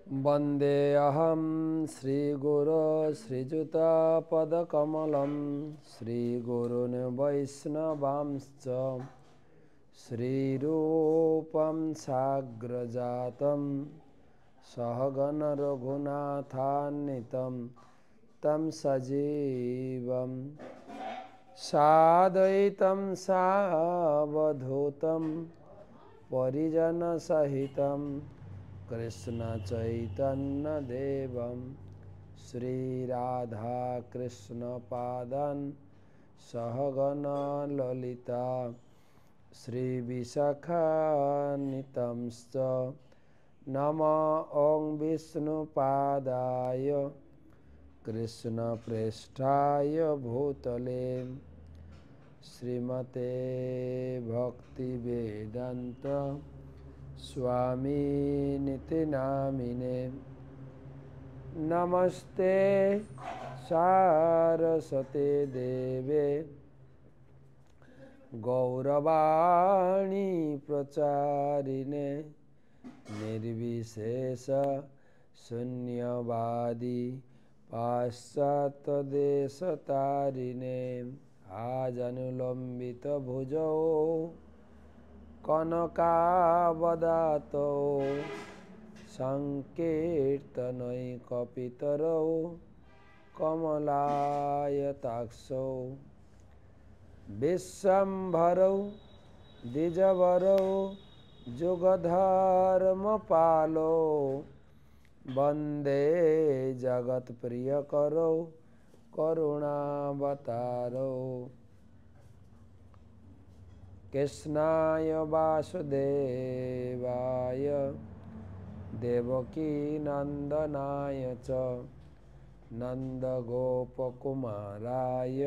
वन्देऽहं श्रीगुरो श्रीयुतापदकमलं श्रीगुरून् वैष्णवांश्च श्रीरूपं साग्रजातं सहगण रघुनाथान्वितं तं सजीवं साद्वैतं सावधूतं परिजनसहितं कृष्ण चैतन्य देवं श्रीराधा कृष्ण पादान् सहगण ललिता श्रीविशाखान्वितंश्च नमः ॐ विष्णुपादाय कृष्णप्रेष्ठाय भूतले श्रीमते भक्तिवेदान्त स्वामिनिति नामिने नमस्ते सारस्वते देवे गौरवाणी प्रचारिणे निर्विशेष शून्यवादी पाश्चात्यदेशतारिणे आजानुलम्बित भुजौ कनकावदातो संकीर्तनैकपितरौ कमलायताक्षौ विश्वम्भरौ द्विजवरौ जुगधर्मपालो वन्दे जगत्प्रियकरौ करुणावतारौ कृष्णाय वासुदेवाय देवकीनन्दनाय च नन्दगोपकुमाराय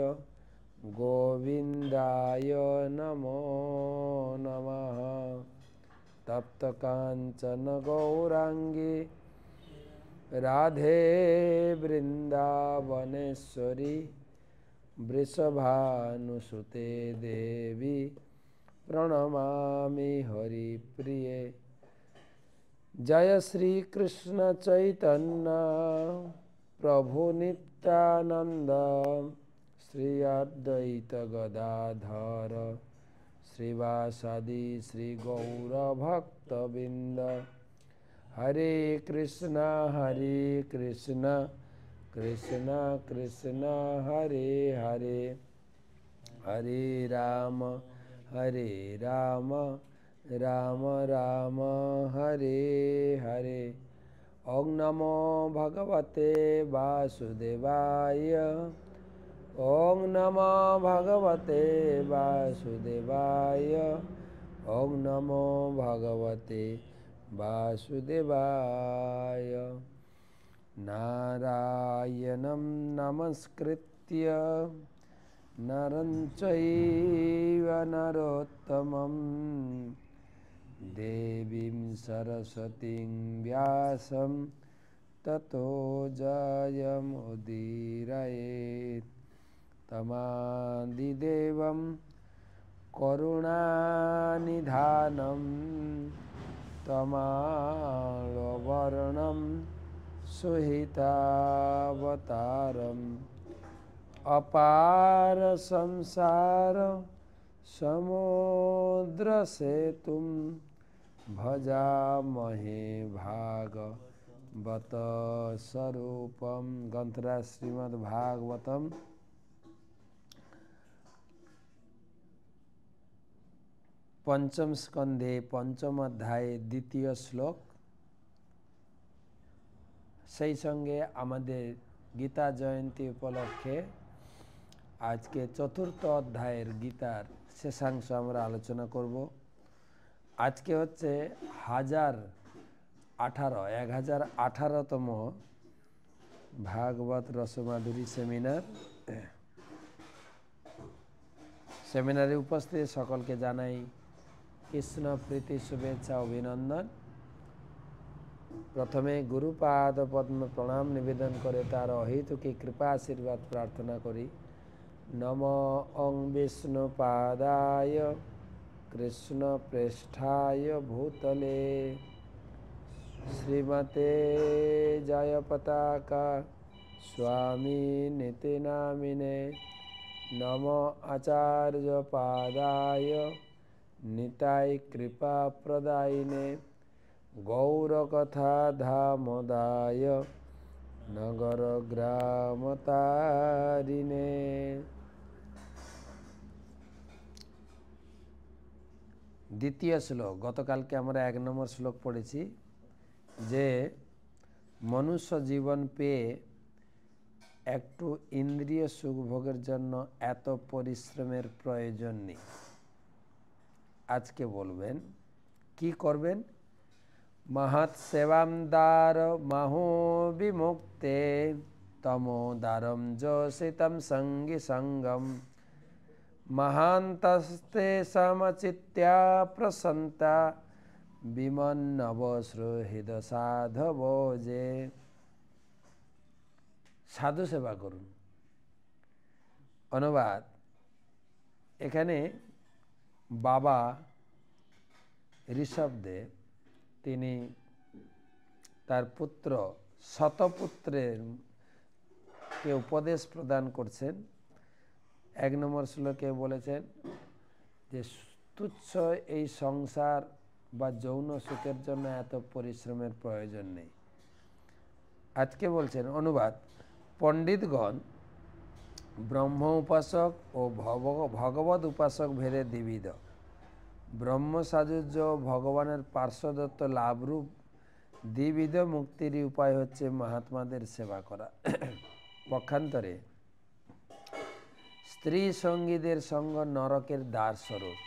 गोविन्दाय नमो नमः। तप्तकाञ्चन गौराङ्गी राधे वृन्दावनेश्वरी वृषभानुसुते देवी प्रणमामि हरिप्रिये। जय श्री कृष्ण चैतन्य प्रभु नित्यानंद श्री अद्वैत गदाधर श्रीवासादि श्री गौर भक्तबिंद। हरे कृष्ण कृष्ण कृष्ण हरे हरे, हरे राम राम राम हरे हरे। ओं नमो भगवते वासुदेवाय, ओं नमो भगवते वासुदेवाय, ओं नमो भगवते वासुदेवाय। नारायणं नमस्कृत्य नरं चैव नरोत्तमं देवीं सरस्वतीं व्यासं ततो जयमुदीरयेत्। तमादिदेवं करुणानिधानं तमालवर्णं सुहितावतारम् अपार संसार समुद्र सेतुं भजामहे भागवत स्वरूपं। ग्रंथराज श्रीमद् भागवतम पंचम स्कंधे पंचम अध्याय द्वितीय श्लोक। সেই সঙ্গে আমাদের গীতা জয়ন্তী উপলক্ষে আজকে চতুর্থ অধ্যায়ের গীতার শেষাংশ আমরা আলোচনা করব। আজকে হচ্ছে 1018তম ভাগবত রসমাধুরী সেমিনারে উপস্থিত সকলকে জানাই কৃষ্ণ প্রীতি শুভেচ্ছা অভিনন্দন। प्रथमे गुरुपाद पद्म प्रणाम निवेदन करे तार अहेतुकी कृपा आशीर्वाद प्रार्थना करी। नमो ओं विष्णुपादाय कृष्ण प्रेष्ठाय भूतले श्रीमते जयपताका स्वामी निति नामिने नमो आचार्य पादाय निताय कृपा प्रदायिने गौरकथा धामदाय नगर ग्राम तारिणे। দ্বিতীয় শ্লোক, গতকালকে আমরা 1 নম্বর শ্লোক পড়েছি যে মনুষ্য জীবন পেয়ে একটু ইন্দ্রিয় সুখ ভোগের জন্য এত পরিশ্রমের প্রয়োজন নেই। আজকে বলবেন কি করবেন। महत् सेवां दार महो विमुक्ते तमोदारं जोषितं संगी संगम महान्तस्ते समचित्या प्रसन्ता विमन्नवश्रुहृद साधवोजे। সাধু সেবা করুন। অনুবাদ, এখানে বাবা ঋষভদেব তিনি তার পুত্র শতপুত্রকে উপদেশ প্রদান করছেন। 1 নম্বর শ্লোকে বলেছেন যে তুচ্ছ এই সংসার বা যৌন সুখের জন্য এত পরিশ্রমের প্রয়োজন নেই। আজকে বলছেন অনুবাদ, পণ্ডিতগণ ব্রহ্ম উপাসক ও ভগবত উপাসক ভেদে দ্বিবিধ। ব্রহ্ম সাযুজ্য ও ভগবানের পার্শ্বদত্ত লাভরূপ দ্বিবিধ মুক্তির উপায় হচ্ছে মহাত্মাদের সেবা করা। পক্ষান্তরে স্ত্রী সঙ্গীদের সঙ্গ নরকের দ্বার স্বরূপ।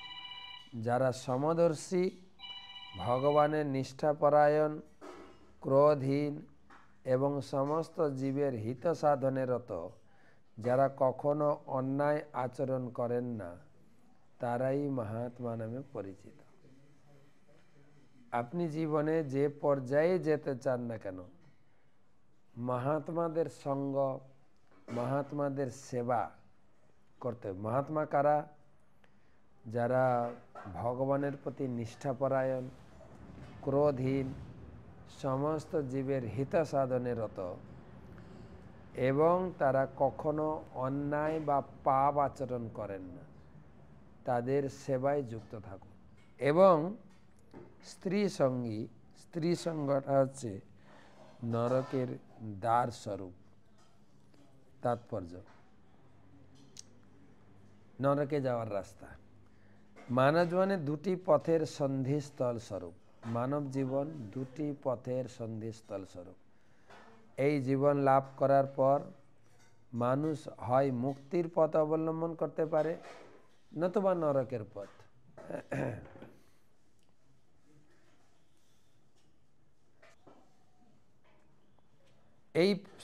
যারা সমদর্শী, ভগবানের নিষ্ঠাপরায়ণ, ক্রোধহীন এবং সমস্ত জীবের হিত সাধনে রত, যারা কখনো অন্যায় আচরণ করেন না, তারাই মহাত্মা নামে পরিচিত। আপনি জীবনে যে পর্যায়ে যেতে চান না কেন, মহাত্মাদের সঙ্গ, মহাত্মাদের সেবা করতে। মহাত্মা কারা? যারা ভগবানের প্রতি নিষ্ঠাপরায়ণ, ক্রোধহীন, সমস্ত জীবের হিত সাধনে রত এবং তারা কখনো অন্যায় বা পাপ আচরণ করেন না, তাদের সেবায় যুক্ত থাকুন। এবং স্ত্রী সঙ্গটা হচ্ছে নরকের দ্বার স্বরূপ। তাৎপর্য, নরকে যাওয়ার রাস্তা। মানব জীবনে 2টি পথের সন্ধিস্থল স্বরূপ। মানব জীবন 2টি পথের সন্ধিস্থল স্বরূপ। এই জীবন লাভ করার পর মানুষ হয় মুক্তির পথ অবলম্বন করতে পারে, নতুবা নরকের পথ।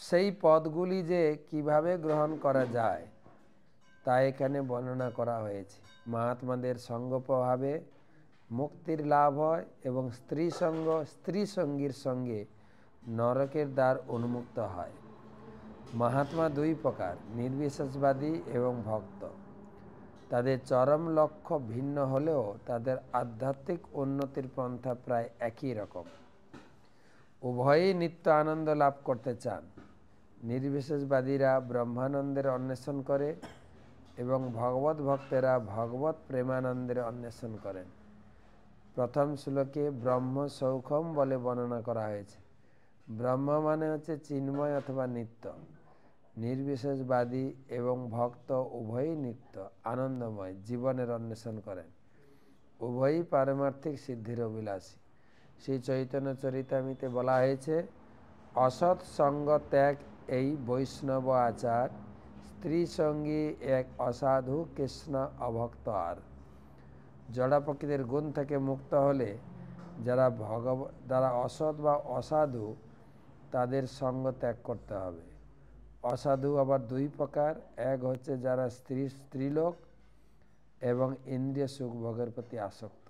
সেই পথগুলি যে কিভাবে গ্রহণ করা যায় তা এখানে বর্ণনা করা হয়েছে। মহাত্মাদের সঙ্গ প্রভাবে মুক্তির লাভ হয় এবং স্ত্রী সঙ্গীর সঙ্গে নরকের দ্বার উন্মুক্ত হয়। মহাত্মা 2 প্রকার, নির্বিশেষবাদী এবং ভক্ত। তাদের চরম লক্ষ্য ভিন্ন হলেও তাদের আধ্যাত্মিক উন্নতির পন্থা প্রায় একই রকম। উভয়ই নিত্য আনন্দ লাভ করতে চান। নির্বিশেষবাদীরা ব্রহ্মানন্দের অন্বেষণ করে এবং ভগবত ভক্তেরা ভগবত প্রেমানন্দের অন্বেষণ করেন। প্রথম শ্লোকে ব্রহ্ম সৌখম বলে বর্ণনা করা হয়েছে। ব্রহ্ম মানে হচ্ছে চিন্ময় অথবা নিত্য। নির্বিশেষবাদী এবং ভক্ত উভয়ই নিত্য আনন্দময় জীবনের অন্বেষণ করেন। উভয়ই পারমার্থিক সিদ্ধির অভিলাষী। শ্রী চৈতন্য চরিতামৃতে বলা হয়েছে, অসৎ সঙ্গ ত্যাগ এই বৈষ্ণব আচার, স্ত্রী সঙ্গী এক অসাধু কৃষ্ণ অভক্ত আর। জড়া প্রকৃতির গুণ থেকে মুক্ত হলে যারা অসৎ বা অসাধু, তাদের সঙ্গ ত্যাগ করতে হবে। অসাধু আবার 2 প্রকার। এক হচ্ছে যারা স্ত্রীলোক এবং ইন্দ্রিয় সুখ ভোগের প্রতি আসক্ত।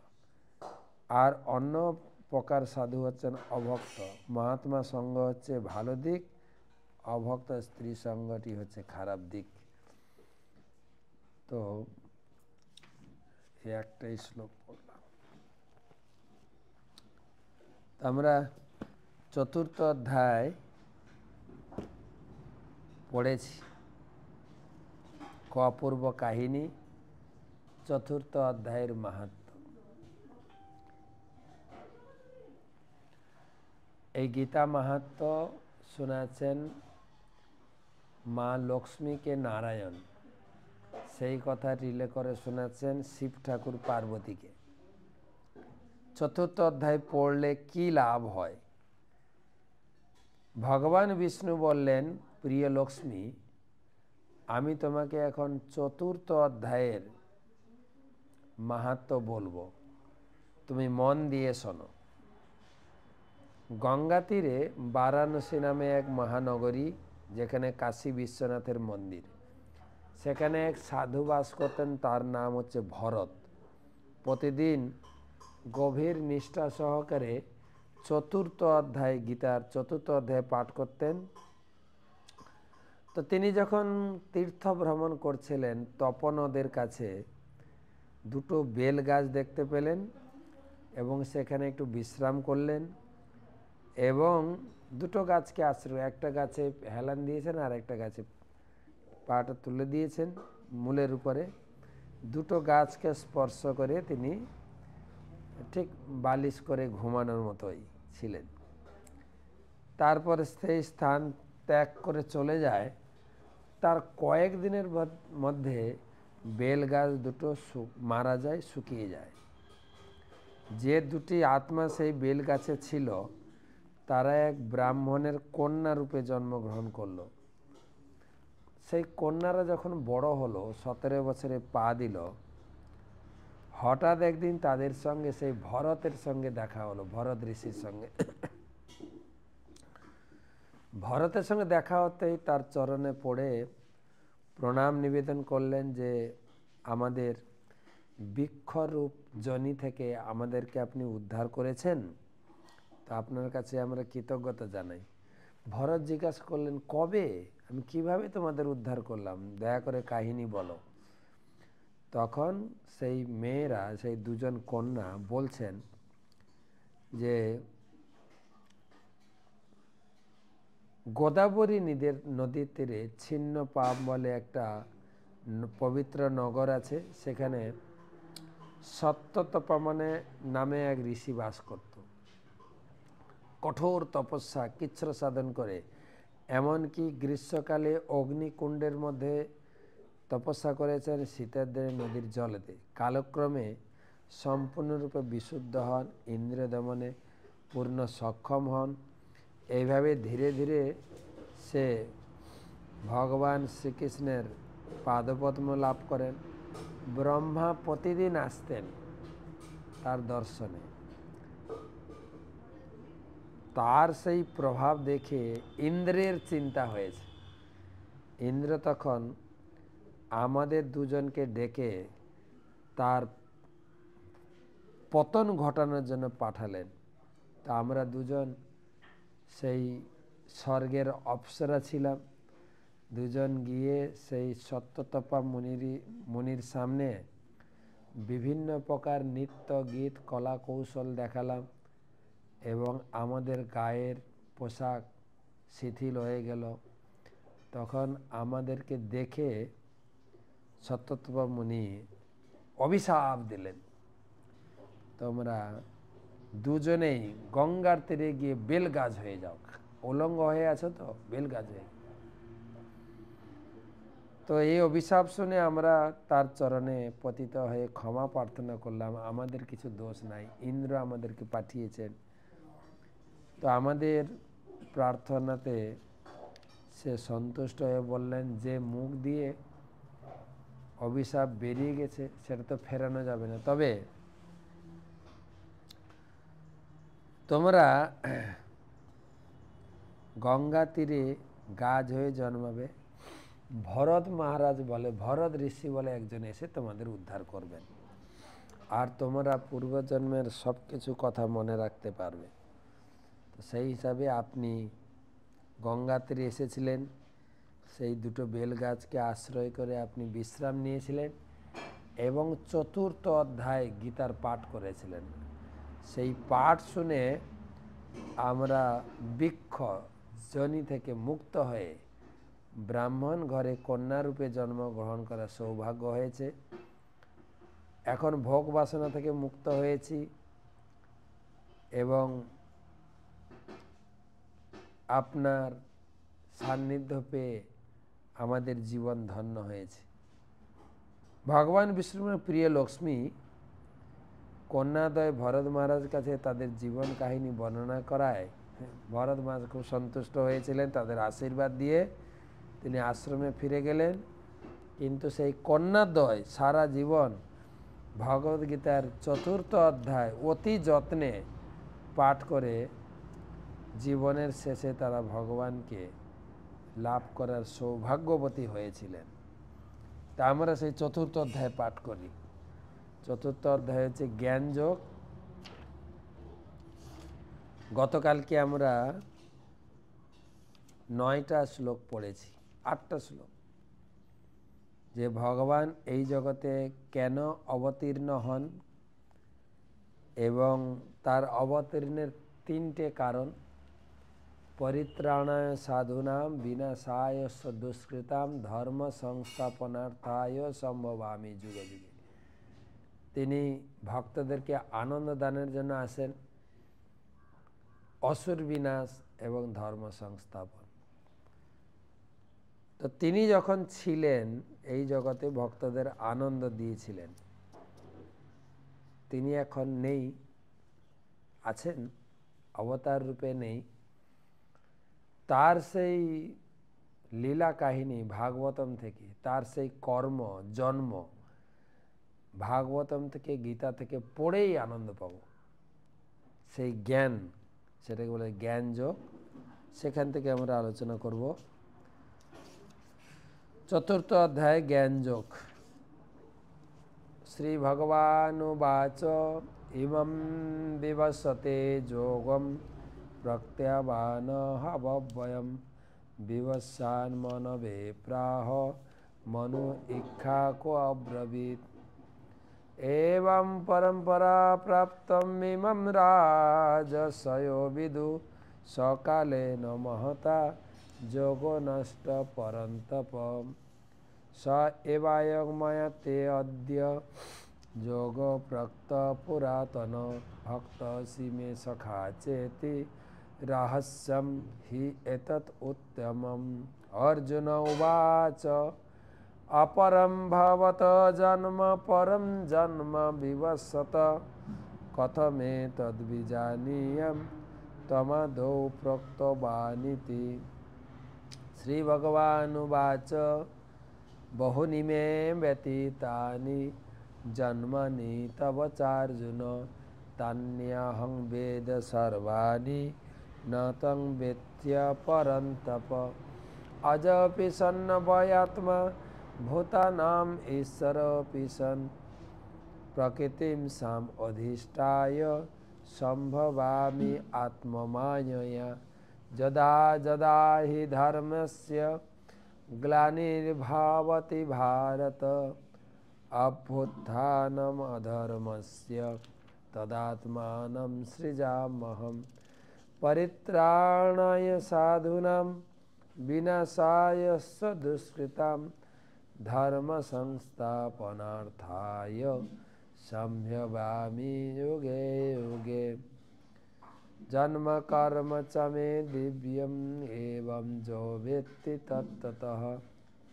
আর অন্য প্রকার সাধু হচ্ছেন অভক্ত। মহাত্মা সঙ্গ হচ্ছে ভালো দিক, অভক্ত স্ত্রী সঙ্গটি হচ্ছে খারাপ দিক। তো একটাই শ্লোক পড়লাম। আমরা চতুর্থ অধ্যায় পড়েছি। অপূর্ব কাহিনী, চতুর্থ অধ্যায়ের মাহাত্ম্য। এই গীতা মাহাত্ম্য শোনাচ্ছেন মা লক্ষ্মীকে নারায়ণ, সেই কথা রিলে করে শোনাচ্ছেন শিব ঠাকুর পার্বতীকে। চতুর্থ অধ্যায় পড়লে কি লাভ হয়? ভগবান বিষ্ণু বললেন, প্রিয় লক্ষ্মী, আমি তোমাকে এখন চতুর্থ অধ্যায়ের মাহাত্ম্য বলবো, তুমি মন দিয়ে শোনো। গঙ্গা তীরে বারাণসী নামে এক মহানগরী, যেখানে কাশী বিশ্বনাথের মন্দির। সেখানে এক সাধু বাস করতেন, তার নাম হচ্ছে ভরত। প্রতিদিন গভীর নিষ্ঠা সহকারে চতুর্থ অধ্যায়, গীতার চতুর্থ অধ্যায় পাঠ করতেন। তো তিনি যখন তীর্থ ভ্রমণ করছিলেন, তপনদের কাছে দুটো বেল গাছ দেখতে পেলেন এবং সেখানে একটু বিশ্রাম করলেন এবং দুটো গাছকে আশ্রয়, একটা গাছে হেলান দিয়েছেন আর একটা গাছে পাটা তুলে দিয়েছেন মূলের উপরে। দুটো গাছকে স্পর্শ করে তিনি ঠিক বালিশ করে ঘুমানোর মতোই ছিলেন। তারপরে সেই স্থান ত্যাগ করে চলে যায়। তার কয়েকদিনের মধ্যে বেল গাছ দুটো মারা যায়, শুকিয়ে যায়। যে দুটি আত্মা সেই বেল গাছে ছিল, তারা এক ব্রাহ্মণের কন্যা রূপে জন্মগ্রহণ করলো। সেই কন্যারা যখন বড় হলো, 17 বছরে পা দিল, হঠাৎ একদিন তাদের সঙ্গে সেই ভরতের সঙ্গে দেখা হলো, ভরত ঋষির সঙ্গে। ভরতের সঙ্গে দেখা হতেই তার চরণে পড়ে প্রণাম নিবেদন করলেন যে, আমাদের বৃক্ষরূপ জনি থেকে আমাদেরকে আপনি উদ্ধার করেছেন, তো আপনার কাছে আমরা কৃতজ্ঞতা জানাই। ভরত জিজ্ঞাসা করলেন, কবে, আমি কিভাবে তোমাদের উদ্ধার করলাম, দয়া করে কাহিনী বলো। তখন সেই মেয়েরা, সেই দুজন কন্যা বলছেন যে, গোদাবরী নদীর তীরে ছিন্ন পাম বলে একটা পবিত্র নগর আছে। সেখানে সত্যতপা নামে এক ঋষি বাস করত। কঠোর তপস্যা, কৃচ্ছ্র সাধন করে, এমনকি গ্রীষ্মকালে অগ্নিকুণ্ডের মধ্যে তপস্যা করেছেন, শীতের দিনে নদীর জলেতে। কালক্রমে সম্পূর্ণরূপে বিশুদ্ধ হন, ইন্দ্রিয় দমনে পূর্ণ সক্ষম হন। এইভাবে ধীরে ধীরে সে ভগবান শ্রীকৃষ্ণের পাদপদ্ম লাভ করেন। ব্রহ্মা প্রতিদিন আসতেন তার দর্শনে। তার সেই প্রভাব দেখে ইন্দ্রের চিন্তা হয়েছে। ইন্দ্র তখন আমাদের দুজনকে ডেকে তার পতন ঘটানোর জন্য পাঠালেন। তা আমরা দুজন সেই স্বর্গের অপ্সরা ছিলাম। দুজন গিয়ে সেই সত্যতপা মুনির সামনে বিভিন্ন প্রকার নৃত্য, গীত, কলা কৌশল দেখালাম এবং আমাদের গায়ের পোশাক শিথিল হয়ে গেল। তখন আমাদেরকে দেখে সত্যতপা মুনি অভিশাপ দিলেন, তোমরা দুজনেই গঙ্গার তীরে গিয়ে বেল গাছ হয়ে যাও। উলঙ্গ হয়ে আছো তো, বেল গাছ হয়ে। তো এই অভিশাপ শুনে আমরা তার চরণে পতিত হয়ে ক্ষমা প্রার্থনা করলাম, আমাদের কিছু দোষ নাই, ইন্দ্র আমাদেরকে পাঠিয়েছেন। তো আমাদের প্রার্থনাতে সে সন্তুষ্ট হয়ে বললেন, যে মুখ দিয়ে অভিশাপ বেরিয়ে গেছে সেটা তো ফেরানো যাবে না, তবে তোমরা গঙ্গা তীরে গাছ হয়ে জন্মাবে। ভরত মহারাজ বলে, ভরত ঋষি বলে একজন এসে তোমাদের উদ্ধার করবেন, আর তোমরা পূর্বজন্মের সব কিছু কথা মনে রাখতে পারবে। তো সেই হিসাবে আপনি গঙ্গা তীরে এসেছিলেন, সেই দুটো বেল গাছকে আশ্রয় করে আপনি বিশ্রাম নিয়েছিলেন এবং চতুর্থ অধ্যায় গীতার পাঠ করেছিলেন। সেই পাঠ শুনে আমরা বৃক্ষ জনি থেকে মুক্ত হয়ে ব্রাহ্মণ ঘরে কন্যা রূপে জন্মগ্রহণ করার সৌভাগ্য হয়েছে। এখন ভোগ বাসনা থেকে মুক্ত হয়েছি এবং আপনার সান্নিধ্য পেয়ে আমাদের জীবন ধন্য হয়েছে। ভগবান বিষ্ণুর প্রিয় লক্ষ্মী কন্যাদ্বয় ভরত মহারাজ কাছে তাদের জীবন কাহিনী বর্ণনা করায় ভরত মহারাজ খুব সন্তুষ্ট হয়েছিলেন। তাদের আশীর্বাদ দিয়ে তিনি আশ্রমে ফিরে গেলেন। কিন্তু সেই কন্যাদ্বয় সারা জীবন ভগবদ্গীতার 4th অধ্যায় অতি যত্নে পাঠ করে জীবনের শেষে তারা ভগবানকে লাভ করার সৌভাগ্যবতী হয়েছিলেন। তা আমরা সেই 4th অধ্যায় পাঠ করি। 4th অধ্যায় হচ্ছে জ্ঞানযোগ। গতকালকে আমরা 9টা শ্লোক পড়েছি, 8টা শ্লোক, যে ভগবান এই জগতে কেন অবতীর্ণ হন এবং তার অবতীর্ণের 3টে কারণ। পরিত্রাণায় সাধুনাম বিনাশায় দুষ্কৃতাম ধর্ম সংস্থাপনার্থায় সম্ভবামি যুগে যুগে। তিনি ভক্তদেরকে আনন্দ দানের জন্য আসেন, অসুর বিনাশ এবং ধর্ম সংস্থাপন। তো তিনি যখন ছিলেন এই জগতে ভক্তদের আনন্দ দিয়েছিলেন। তিনি এখন নেই, আছেন অবতার রূপে নেই। তার সেই লীলা কাহিনী ভাগবতম থেকে, তার সেই কর্ম জন্ম ভাগবতম থেকে গীতা থেকে পড়েই আনন্দ পাব। সেই জ্ঞান, সেটাকে বলে জ্ঞানযোগ, সেখান থেকে আমরা আলোচনা করব। 4th অধ্যায় জ্ঞানযোগ। শ্রী ভগবানুবাচ ইমং বিবস্বতে যোগম প্রত্যবানঃ বয়ম বিবস্বান মনবে প্রাহ মনু ইক্ষাকো অব্রবীত। এবং পরম্পরা প্রাপ্তম ইমং রাজসয়ো বিদু সকালেন মহতা যোগো নষ্ট পরন্তপ। স এবায়ং ময়া তে অদ্য যোগ প্রক্ত পুরাতন ভক্তসি মে সখা চেতি রহস্যম হি এতৎ উত্তমম। অর্জুন উবাচ অপরম ভবত জন্ম পরম জন্ম বিবস্বত কথমে তদ্বিজানীয়ম তমাদৌ প্रोक्तवानिति। শ্রী ভগবানুবাচ বহুনি মে ব্যতীতানি জন্মানি তব চার্জুন তান্যহং বেদ সর্বাণি ন তং বেত্য পরন্তপ। অজপি সন্ন বয়াত্মা ভূতানাম ঈশ্বরপি সন প্রকৃতিম সাম অধিষ্ঠায় সম্ভবামি আত্মমায়য়া। যদা যদা হি ধর্মস্য গ্লানির্ভবতি ভারত অভ্যুত্থানম অধর্মস্য তদাত্মানম সৃজাম্যহম। পরিত্রাণায় সাধূনাং বিনাশায় দুষ্কৃতাম ধর্ম সংস্থাপনার্থায় সম্ভবামি যুগে যুগে। জন্ম কর্ম চ মে দিব্যম এবং যো বেত্তি তত্ত্বতঃ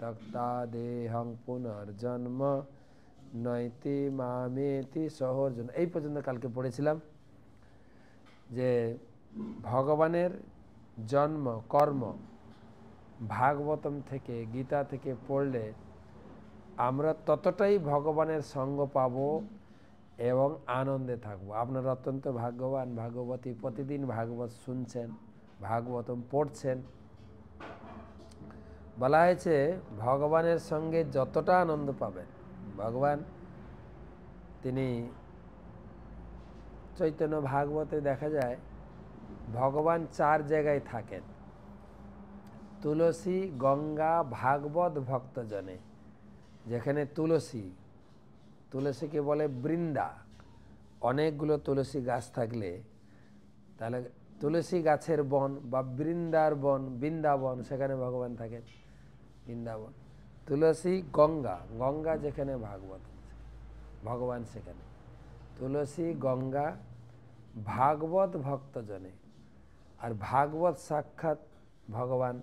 তক্তাদেহং পুনর্জন্ম নৈতি মামেতি সহর্জুন। এই পর্যন্ত কালকে পড়েছিলাম যে ভগবানের জন্ম কর্ম ভাগবতম থেকে গীতা থেকে পড়লে আমরা ততটাই ভগবানের সঙ্গ পাব এবং আনন্দে থাকব। আপনারা অত্যন্ত ভাগ্যবান, ভাগবতী, প্রতিদিন ভাগবত শুনছেন, ভাগবতম পড়ছেন। বলা হয়েছে ভগবানের সঙ্গে যতটা আনন্দ পাবেন, ভগবান তিনি চৈতন্য ভাগবতে দেখা যায় ভগবান 4 জায়গায় থাকেন। তুলসী, গঙ্গা, ভাগবত, ভক্তজনে। যেখানে তুলসী, তুলসীকে বলে বৃন্দা, অনেকগুলো তুলসী গাছ থাকলে তাহলে তুলসী গাছের বন বা বৃন্দাবন, বৃন্দাবন সেখানে ভগবান থাকেন, বৃন্দাবন। তুলসী গঙ্গা, গঙ্গা যেখানে ভাগবত, ভগবান সেখানে। তুলসী গঙ্গা ভাগবত ভক্তজনে, আর ভাগবত সাক্ষাৎ ভগবান,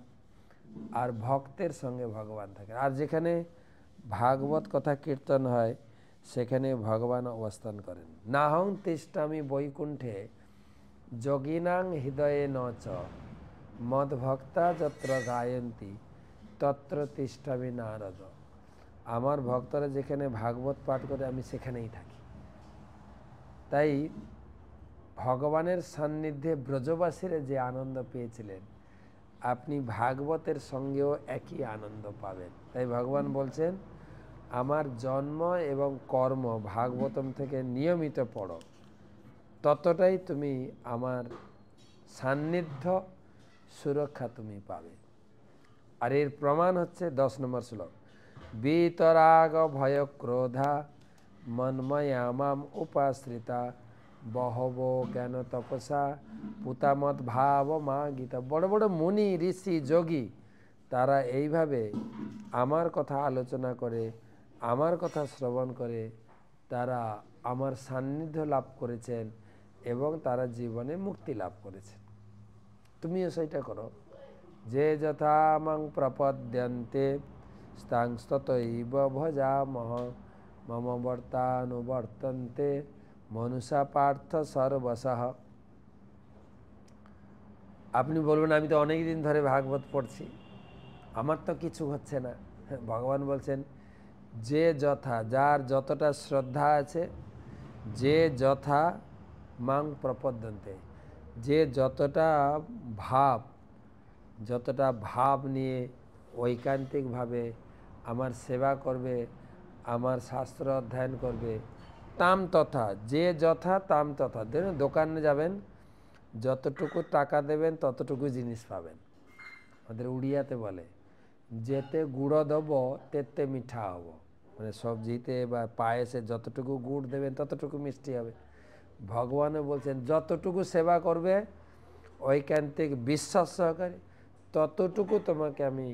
আর ভক্তের সঙ্গে ভগবান থাকে। আর যেখানে ভাগবত কথা কীর্তন হয় সেখানে ভগবান অবস্থান করেন। নাহং তিষ্ঠামি বৈকুণ্ঠে যোগিনাং হৃদয়ে ন চ মদ্ভক্তা যত্র গায়ন্তি তত্র তিষ্ঠামি নারদ। আমার ভক্তরা যেখানে ভাগবত পাঠ করে আমি সেখানেই থাকি। তাই ভগবানের সান্নিধ্যে ব্রজবাসীরা যে আনন্দ পেয়েছিলেন, আপনি ভাগবতের সঙ্গেও একই আনন্দ পাবেন। তাই ভগবান বলছেন, আমার জন্ম এবং কর্ম ভাগবতম থেকে নিয়মিত পড়ো, ততটাই তুমি আমার সান্নিধ্য সুরক্ষা তুমি পাবে। আর এর প্রমাণ হচ্ছে 10 নম্বর শ্লোক, বিতরাগ ভয় ক্রোধা মন্ময়ামাম উপাশ্রিতা বহব জ্ঞান তপসা পুতামত ভাব মা গীতা। বড় বড় মুনি ঋষি যোগী তারা এইভাবে আমার কথা আলোচনা করে, আমার কথা শ্রবণ করে তারা আমার সান্নিধ্য লাভ করেছেন এবং তারা জীবনে মুক্তি লাভ করেছেন। তুমিও সেইটা করো। যে যথা মাং প্রপদ্যন্তে স্তাংস্ততৈব ভজামহ মম বর্তানুবর্তন্তে মনুষা পার্থ সর্বশঃ। আপনি বলবেন, আমি তো অনেক দিন ধরে ভাগবত পড়ছি, আমার তো কিছু হচ্ছে না। ভগবান বলছেন, যে যথা, যার যতটা শ্রদ্ধা আছে, যে যথা মাং প্রপদ্যন্তে, যে যতটা ভাব নিয়ে ঐকান্তিকভাবে আমার সেবা করবে, আমার শাস্ত্র অধ্যয়ন করবে, তাম তথা, যে যথা তাম তথা। দেখুন, দোকানে যাবেন, যতটুকু টাকা দেবেন ততটুকু জিনিস পাবেন। আমাদের উড়িয়াতে বলে, যেতে গুড় দেব তেতে মিঠা হব। মানে সবজিতে বা পায়েসে যতটুকু গুড় দেবেন ততটুকু মিষ্টি হবে। ভগবানও বলছেন, যতটুকু সেবা করবে ঐকান্তিক বিশ্বাস সহকারে, ততটুকু তোমাকে আমি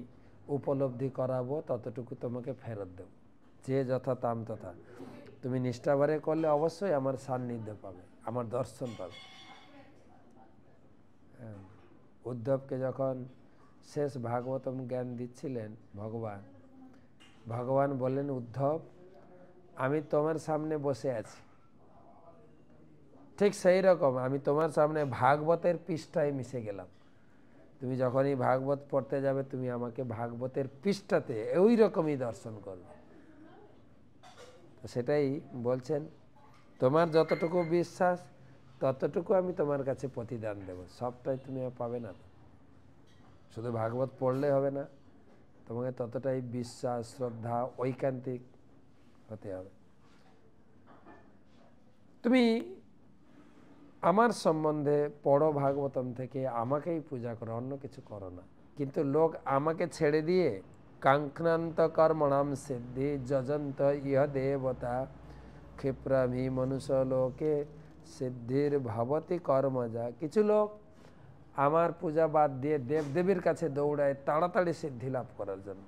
উপলব্ধি করাবো, ততটুকু তোমাকে ফেরত দেব। যে যথা তাম তথা। তুমি নিষ্ঠাবারে করলে অবশ্যই আমার সান্নিধ্য পাবে, আমার দর্শন পাবে। উদ্ধবকে যখন শেষ ভাগবতম জ্ঞান দিচ্ছিলেন ভগবান বললেন, উদ্ধব, আমি তোমার সামনে বসে আছি, ঠিক সেই রকম আমি তোমার সামনে ভাগবতের পৃষ্ঠায় মিশে গেলাম। তুমি যখনই ভাগবত পড়তে যাবে, তুমি আমাকে ভাগবতের পৃষ্ঠাতে ওই রকমই দর্শন করবে। তো সেটাই বলছেন, তোমার যতটুকু বিশ্বাস ততটুকু আমি তোমার কাছে প্রতিদান দেব, সবটাই তুমি পাবে না। শুধু ভাগবত পড়লে হবে না, তোমাকে ততটাই বিশ্বাস, শ্রদ্ধা, ঐকান্তিক হতে হবে। তুমি আমার সম্বন্ধে পড়ো ভাগবতম থেকে, আমাকেই পূজা করো, অন্য কিছু করো না। কিন্তু লোক আমাকে ছেড়ে দিয়ে কাঙ্ক্ষান্ত কর্মণাম সিদ্ধি যজন্ত ইহ দেবতা ক্ষিপ্রামি মনুষ্য লোকে সিদ্ধির ভবতি কর্মজা। কিছু লোক আমার পূজা বাদ দিয়ে দেবদেবীর কাছে দৌড়ায় তাড়াতাড়ি সিদ্ধি লাভ করার জন্য,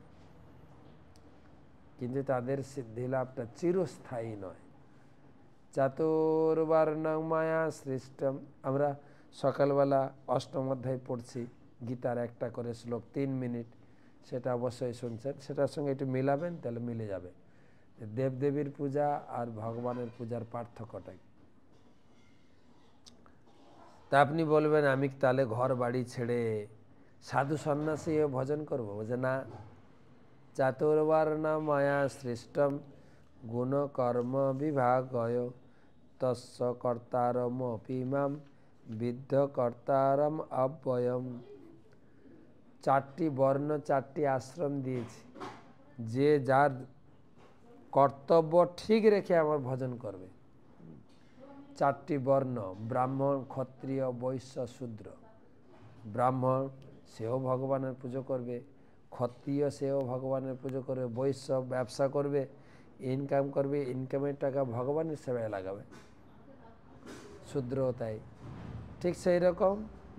কিন্তু তাদের সিদ্ধি লাভটা চিরস্থায়ী নয়। চাতুর্বর্ণং মায়া সৃষ্টম। আমরা সকালবেলা অষ্টম অধ্যায় পড়ছি, গীতার একটা করে শ্লোক 3 মিনিট, সেটা অবশ্যই শুনছেন, সেটার সঙ্গে একটু মিলাবেন, তাহলে মিলে যাবে দেবদেবীর পূজা আর ভগবানের পূজার পার্থক্যটাই। তা আপনি বলবেন, আমি তাহলে ঘর বাড়ি ছেড়ে সাধু সন্ন্যাসী ভজন করবো? বলছে না, চাতুর্বর্ণ মায়া সৃষ্টম গুণ কর্ম বিভাগয় তস্য কর্তারমপি মাম বিদ্ধ কর্তারম অব্যয়ম। 4টি বর্ণ, 4টি আশ্রম দিয়েছি, যে যার কর্তব্য ঠিক রেখে আমার ভজন করবে। 4টি বর্ণ, ব্রাহ্মণ, ক্ষত্রিয়, বৈশ্য, শূদ্র। ব্রাহ্মণ সেও ভগবানের পুজো করবে, ক্ষত্রিয় সেও ভগবানের পুজো করবে, বৈশ্য ব্যবসা করবে, ইনকাম করবে, ইনকামের টাকা ভগবানের সেবায় লাগাবে, শূদ্রও তাই। ঠিক সেই রকম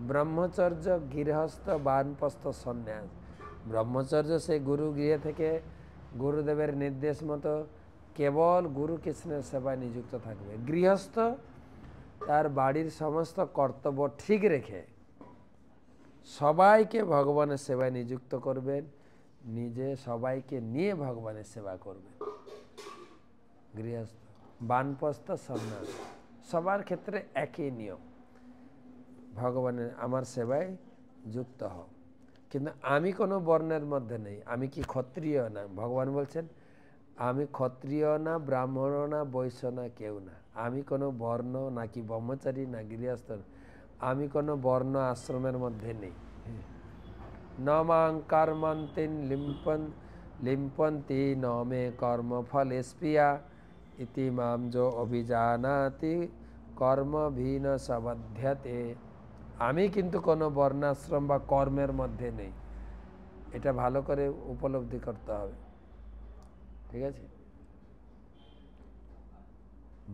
ব্রহ্মচর্য, গৃহস্থ, বানপ্রস্থ, সন্ন্যাস। ব্রহ্মচর্য সেই গুরু গৃহে থেকে গুরুদেবের নির্দেশ মতো কেবল গুরু কৃষ্ণের সেবায় নিযুক্ত থাকবে। গৃহস্থ তার বাড়ির সমস্ত কর্তব্য ঠিক রেখে সবাইকে ভগবানের সেবায় নিযুক্ত করবেন, নিজে সবাইকে নিয়ে ভগবানের সেবা করবেন। গৃহস্থ। বানপ্রস্থ, সন্ন্যাস, সবার ক্ষেত্রে একই নিয়ম, ভগবানের আমার সেবায় যুক্ত হও। কিন্তু আমি কোনো বর্ণের মধ্যে নেই, আমি কি ক্ষত্রিয় না? ভগবান বলছেন আমি ক্ষত্রিয় না, ব্রাহ্মণ না, বৈশ্য না, কেউ না। আমি কোনো বর্ণ নাকি ব্রহ্মচারী না গৃহস্থ, আমি কোনো বর্ণ আশ্রমের মধ্যে নেই। ন মাং কর্মন্তিন লিম্পন্তি ন মে কর্মফলে স্পৃহা ইতি মাম যো অভিজানাতি কর্মভিন সবধ্যতে। আমি কিন্তু কোনো বর্ণাশ্রম বা কর্মের মধ্যে নেই, এটা ভালো করে উপলব্ধি করতে হবে। ঠিক আছে?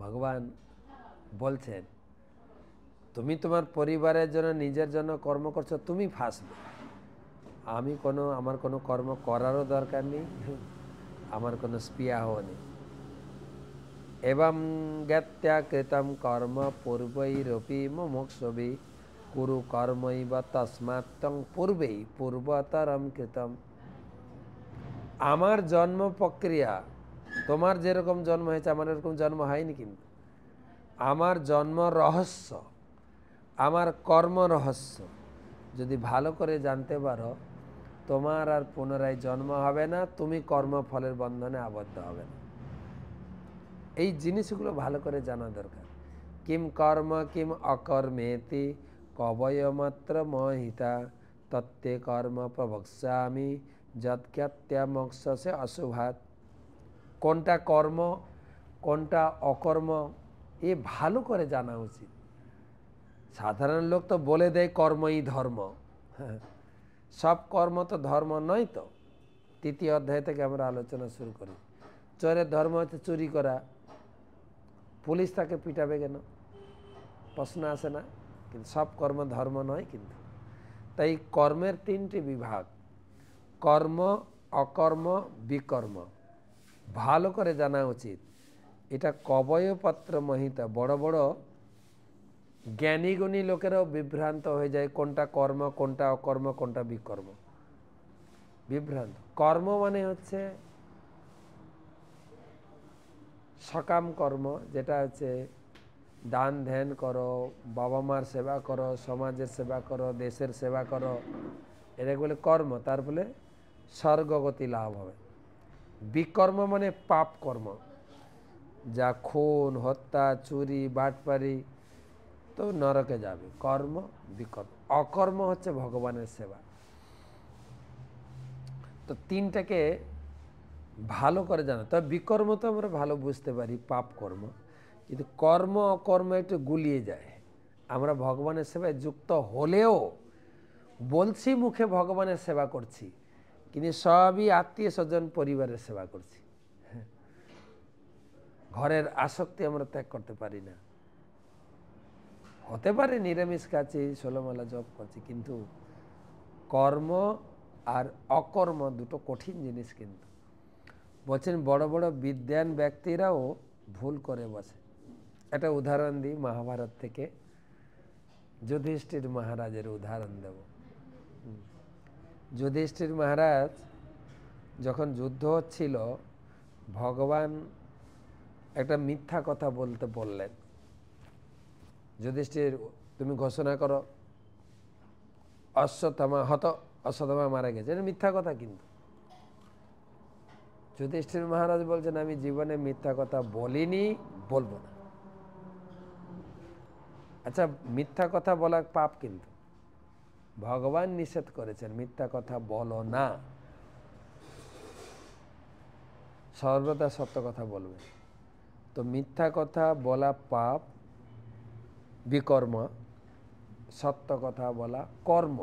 ভগবান বলছেন তুমি তোমার পরিবারের জন্য, নিজের জন্য কর্ম করছো, তুমি ফাঁসবে। আমার কোনো কর্ম করারও দরকার নেই, আমার কোনো স্পৃহাও নেই। এবং জ্ঞাত্যা কৃতম কর্ম পূর্বৈরপি মুমুক্ষুভি কুরু কর্মৈব তস্মাত্তং পূর্বেই পূর্বতরম কৃতম। আমার জন্ম প্রক্রিয়া, তোমার যেরকম জন্ম হয়েছে আমার এরকম জন্ম হয়নি, কিন্তু আমার জন্ম রহস্য, আমার কর্ম রহস্য যদি ভালো করে জানতে পারো, তোমার আর পুনরায় জন্ম হবে না, তুমি কর্মফলের বন্ধনে আবদ্ধ হবে না। এই জিনিসগুলো ভালো করে জানা দরকার। কিম কর্ম কিম অকর্মেতি কবয়মাত্র মহিতা তত্ত্বে কর্ম প্রবক্ষ্যামি যৎক্ষত্যা মোক্ষসে অশুভাৎ। কোনটা কর্ম কোনটা অকর্ম এ ভালো করে জানা উচিত। সাধারণ লোক তো বলে দেয় কর্মই ধর্ম, সব কর্ম তো ধর্ম নয়। তো তৃতীয় অধ্যায় থেকে আমরা আলোচনা শুরু করি। চোরের ধর্ম হচ্ছে চুরি করা, পুলিশ তাকে পিটাবে কেন? প্রশ্ন আসে না? কিন্তু সব কর্ম ধর্ম নয়। কিন্তু তাই কর্মের তিনটি বিভাগ, কর্ম, অকর্ম, বিকর্ম, ভালো করে জানা উচিত। এটা কবয়পত্র মহিতা, বড় বড় জ্ঞানীগুণী লোকেরাও বিভ্রান্ত হয়ে যায়, কোনটা কর্ম কোনটা অকর্ম কোনটা বিকর্ম, বিভ্রান্ত। কর্ম মানে হচ্ছে সকাম কর্ম, যেটা হচ্ছে দান ধ্যান করো, বাবা মার সেবা করো, সমাজের সেবা করো, দেশের সেবা করো, এটা বলে কর্ম। তার ফলে স্বর্গগতি লাভ হবে। বিকর্ম মানে পাপ কর্ম, যা খুন, হত্যা, চুরি, বাটপারি, তো নরকে যাবে। কর্ম বিকর্ম। অকর্ম হচ্ছে ভগবানের সেবা। তো তিনটাকে ভালো করে জানা। তবে বিকর্ম তো আমরা ভালো বুঝতে পারি, পাপ কর্ম, কিন্তু কর্ম অকর্ম একটু গুলিয়ে যায়। আমরা ভগবানের সেবায় যুক্ত হলেও বলছি মুখে ভগবানের সেবা করছি, কিন্তু সবই আত্মীয় স্বজন পরিবারের সেবা করছি। ঘরের আসক্তি আমরা ত্যাগ করতে পারি না। হতে পারে নিরামিষ খাচ্ছি, 16 মালা জপ করছি, কিন্তু কর্ম আর অকর্ম দুটো কঠিন জিনিস। কিন্তু বলছেন বড় বড় বিদ্বান ব্যক্তিরাও ভুল করে বসে। একটা উদাহরণ দিই মহাভারত থেকে, যুধিষ্ঠির মহারাজের উদাহরণ দেব। যুধিষ্ঠির মহারাজ যখন যুদ্ধ হচ্ছিল, ভগবান একটা মিথ্যা কথা বলতে বললেন, যুধিষ্ঠির তুমি ঘোষণা করো অশ্বত্থামা মারা গেছে। এটা মিথ্যা কথা। কিন্তু যুধিষ্ঠির মহারাজ বলছেন আমি জীবনে মিথ্যা কথা বলিনি, বলবো না। আচ্ছা, মিথ্যা কথা বলা পাপ, কিন্তু ভগবান নিষেধ করেছেন মিথ্যা কথা বলো না, সর্বদা সত্য কথা বলবে। তো মিথ্যা কথা বলা পাপ, বিকর্ম, সত্য কথা বলা কর্ম।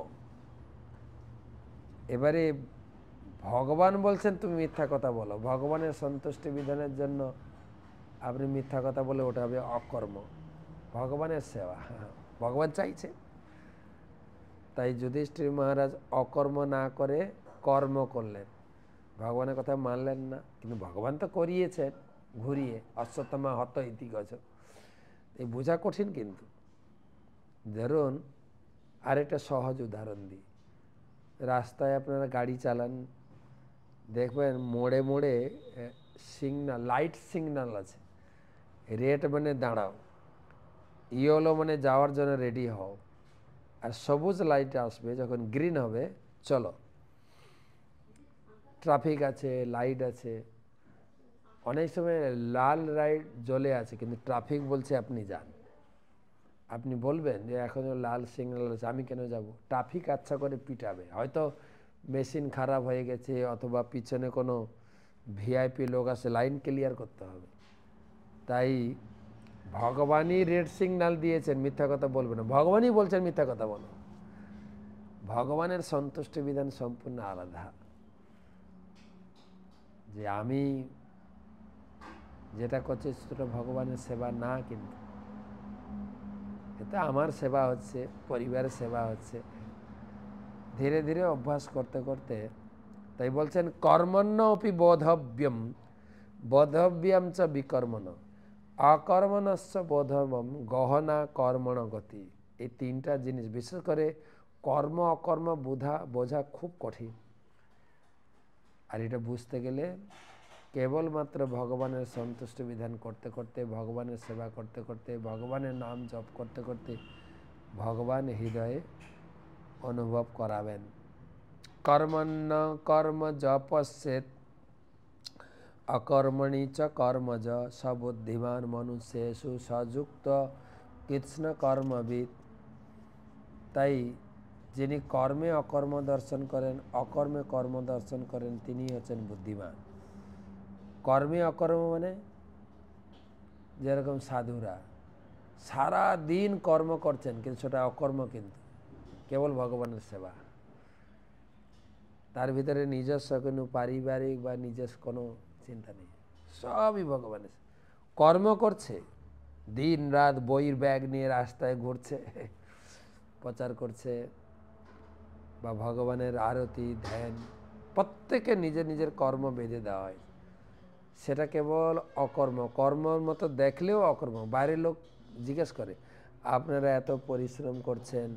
এবারে ভগবান বলছেন তুমি মিথ্যা কথা বলো, ভগবানের সন্তুষ্টি বিধানের জন্য আপনি মিথ্যা কথা বলে ওটা হবে অকর্ম, ভগবানের সেবা। ভগবান চাইছে তাই যুধিষ্ঠির মহারাজ অকর্ম না করে কর্ম করলেন, ভগবানের কথা মানলেন না, কিন্তু ভগবান তো করিয়েছেন ঘুরিয়ে, অশ্বত্থামা হত ইতি গজ। এই বোঝা কঠিন। কিন্তু ধরুন আরেকটা সহজ উদাহরণ দিই, রাস্তায় আপনারা গাড়ি চালান, দেখবেন মোড়ে মোড়ে সিগনাল, লাইট সিগনাল আছে। রেড মানে দাঁড়াও, ইয়েলো মানে যাওয়ার জন্য রেডি হও, আর সবুজ লাইট আসবে যখন গ্রিন হবে চলো। ট্রাফিক আছে, লাইট আছে। অনেক সময় লাল লাইট জ্বলে আছে কিন্তু ট্রাফিক বলছে আপনি যান। আপনি বলবেন যে এখনও লাল সিগন্যাল আছে, আমি কেন যাব? ট্রাফিক আচ্ছা করে পিটাবে, হয়তো মেশিন খারাপ হয়ে গেছে অথবা পিছনে কোনো ভিআইপি লোক আছে, লাইন ক্লিয়ার করতে হবে। তাই ভগবানই রেড সিগন্যাল দিয়েছেন, মিথ্যা কথা বলবে না। ভগবানই বলছেন মিথ্যা কথা বলো। ভগবানের সন্তুষ্টি বিধান সম্পূর্ণ আলাদা। যে আমি যেটা করছি সেটা ভগবানের সেবা না, কিন্তু এটা আমার সেবা হচ্ছে, পরিবারের সেবা হচ্ছে। ধীরে ধীরে অভ্যাস করতে করতে, তাই বলছেন কর্মণ্য অপি বোধব্যম বোধব্যম চ বিকর্মণ অকর্মণস্য বোধবম গহনা কর্মণ গতি। এই তিনটা জিনিস, বিশেষ করে কর্ম অকর্ম বোঝা খুব কঠিন। আর এটা বুঝতে গেলে কেবলমাত্র ভগবানের সন্তুষ্ট বিধান করতে করতে, ভগবানের সেবা করতে করতে, ভগবানের নাম জপ করতে করতে ভগবান হৃদয়ে অনুভব করাবেন। কর্মণ্য কর্ম জপস্যেত অকর্মণি চ কর্মজ সবুদ্ধিমান মনুষ্যেষু সযুক্ত কৃষ্ণ কর্মবিদ। তাই যিনি কর্মে অকর্ম দর্শন করেন, অকর্মে কর্ম দর্শন করেন, তিনি হচ্ছেন বুদ্ধিমান। কর্মে অকর্ম মানে যেরকম সাধুরা সারা দিন কর্ম করছেন কিন্তু সেটা অকর্ম, কিন্তু কেবল ভগবানের সেবা। তার ভিতরে নিজস্ব কোনো পারিবারিক বা নিজস্ব কোনো চিন্তা নেই, সবই ভগবানের। কর্ম করছে, দিন রাত বইয়ের ব্যাগ নিয়ে রাস্তায় ঘুরছে, প্রচার করছে, বা ভগবানের আরতি ধ্যান, প্রত্যেকে নিজের নিজের কর্ম বেঁধে দেওয়া হয়। সেটা কেবল অকর্ম, কর্মর মতো দেখলেও অকর্ম। বাইরের লোক জিজ্ঞেস করে আপনারা এত পরিশ্রম করছেন,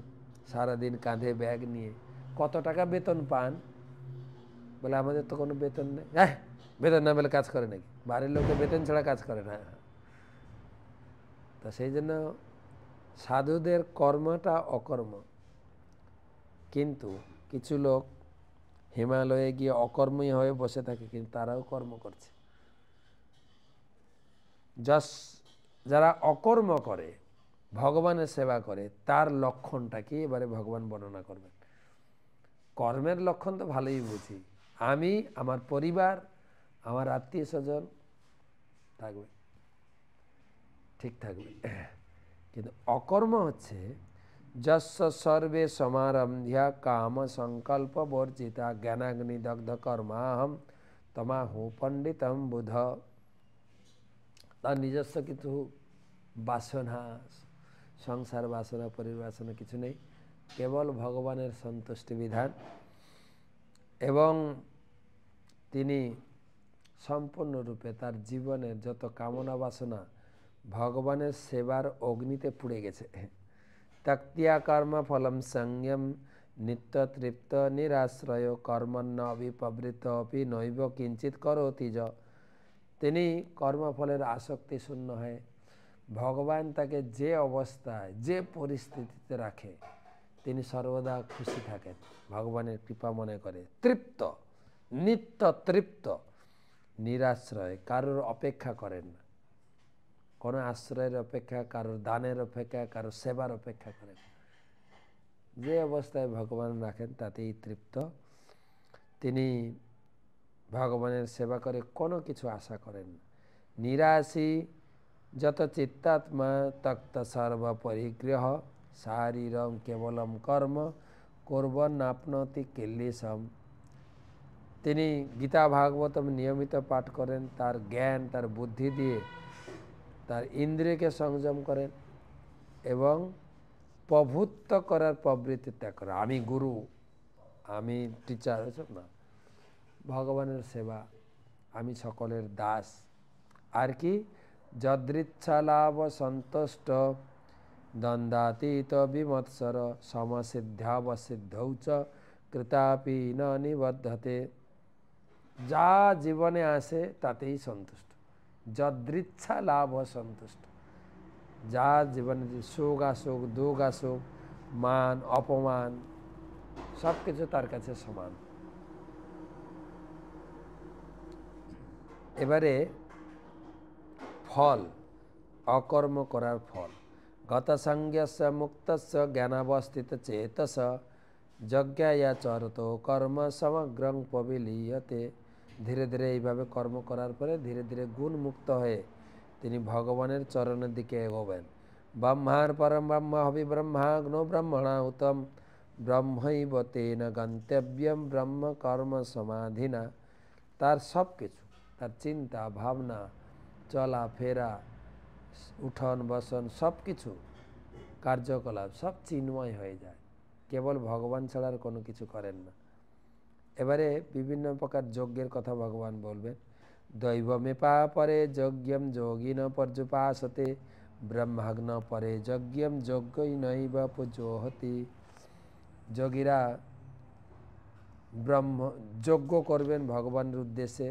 সারাদিন কাঁধে ব্যাগ নিয়ে, কত টাকা বেতন পান? বলে আমাদের তো কোনো বেতন নেই। হ্যাঁ, বেতন না পেলে কাজ করে নাকি? বাইরের লোকে বেতন ছাড়া কাজ করে না। তো সেই জন্য সাধুদের কর্মটা অকর্ম। কিন্তু কিছু লোক হিমালয়ে গিয়ে অকর্মী হয়ে বসে থাকে, কিন্তু তারাও কর্ম করছে। যারা অকর্ম করে, ভগবানের সেবা করে, তার লক্ষণটা কি এবারে ভগবান বর্ণনা করবেন। কর্মের লক্ষণ তো ভালোই বুঝি, আমি, আমার পরিবার, আমার আত্মীয় স্বজন থাকবে, ঠিক থাকবে। কিন্তু অকর্ম হচ্ছে যস্য সর্বে সমারম্ভ্য কাম সংকল্প বর্জিতা জ্ঞানাগ্নি দগ্ধ কর্মাহম তমাহু পণ্ডিতম বুধ। তার নিজস্ব কিছু বাসনা, সংসার বাসনা, পরিবার বাসনা কিছু নেই, কেবল ভগবানের সন্তুষ্টি বিধান। এবং তিনি সম্পূর্ণরূপে তার জীবনের যত কামনা বাসনা ভগবানের সেবার অগ্নিতে পুড়ে গেছে। ত্যক্তিয়া কর্ম ফলম সংযম নিত্য তৃপ্ত নিরাশ্রয় কর্মণ্য অবিপ্রবৃত্ত অপি নৈব কিঞ্চিত করোতি য। তিনি কর্মফলের আসক্তি শূন্য হয়ে ভগবান তাকে যে অবস্থায় যে পরিস্থিতিতে রাখে তিনি সর্বদা খুশি থাকেন, ভগবানের কৃপা মনে করে, তৃপ্ত, নিত্য তৃপ্ত, নিরাশ্রয়, কারোর অপেক্ষা করেন না, কোনো আশ্রয়ের অপেক্ষা, কারোর দানের অপেক্ষা, কারোর সেবার অপেক্ষা করেন। যে অবস্থায় ভগবান রাখেন তাতেই তৃপ্ত। তিনি ভগবানের সেবা করে কোনো কিছু আশা করেন না। নিরাশী যত চিত্তাত্মা তক্ত সর্ব পরিগ্রহ শারীরম কেবলম কর্ম কুর্বন্নাপ্নোতি কিল্লিশম। তিনি গীতা ভাগবতম নিয়মিত পাঠ করেন, তার জ্ঞান, তার বুদ্ধি দিয়ে তার ইন্দ্রিয়কে সংযম করেন এবং প্রভুত্ব করার প্রবৃত্তি ত্যাগ করা। আমি গুরু, আমি টিচার, এসব না। ভগবানের সেবা, আমি সকলের দাস। আর কি? যদৃচ্ছা লাভ সন্তুষ্ট দ্বন্দ্বাতীত বিমৎসর সমসিদ্ধাবসিদ্ধৌ চ কৃতাপি ন নিবদ্ধতে। যা জীবনে আসে তাতেই সন্তুষ্ট। যদৃচ্ছা লাভ সন্তুষ্ট। যা জীবনে সুখ আসুক, দুঃখ আসুক, মান অপমান, সব কিছু তার কাছে সমান। এবারে ফল, অকর্ম করার ফল। গতসংজ্ঞস্য মুক্তস্য জ্ঞানাবস্থিত চেতস যজ্ঞায়া চরত কর্ম সমগ্রং পবিলীয়তে। ধীরে ধীরে এইভাবে কর্ম করার পরে ধীরে ধীরে গুণ মুক্ত হয়ে তিনি ভগবানের চরণের দিকে এগোবেন। ব্রহ্মার পরম ব্রহ্ম হবি ব্রহ্মাগ্নো ব্রহ্মণা উতম ব্রহ্মৈব তেন গন্তব্যম ব্রহ্ম কর্ম সমাধিনা। তার সব কিছু, তার চিন্তা ভাবনা, চলাফেরা, উঠন বসন, সব কিছু কার্যকলাপ সব চিন্ময় হয়ে যায়। কেবল ভগবান ছাড়া আর কোনো কিছু করেন না। এবারে বিভিন্ন প্রকার যজ্ঞের কথা ভগবান বলবেন। দৈবমেপা পরে যজ্ঞম যোগিন পর্যুপাসতে ব্রহ্মাগ্ন পরে যজ্ঞম যজ্ঞই নৈব পূজোহতি। যোগীরা ব্রহ্ম যজ্ঞ করবেন ভগবানের উদ্দেশ্যে।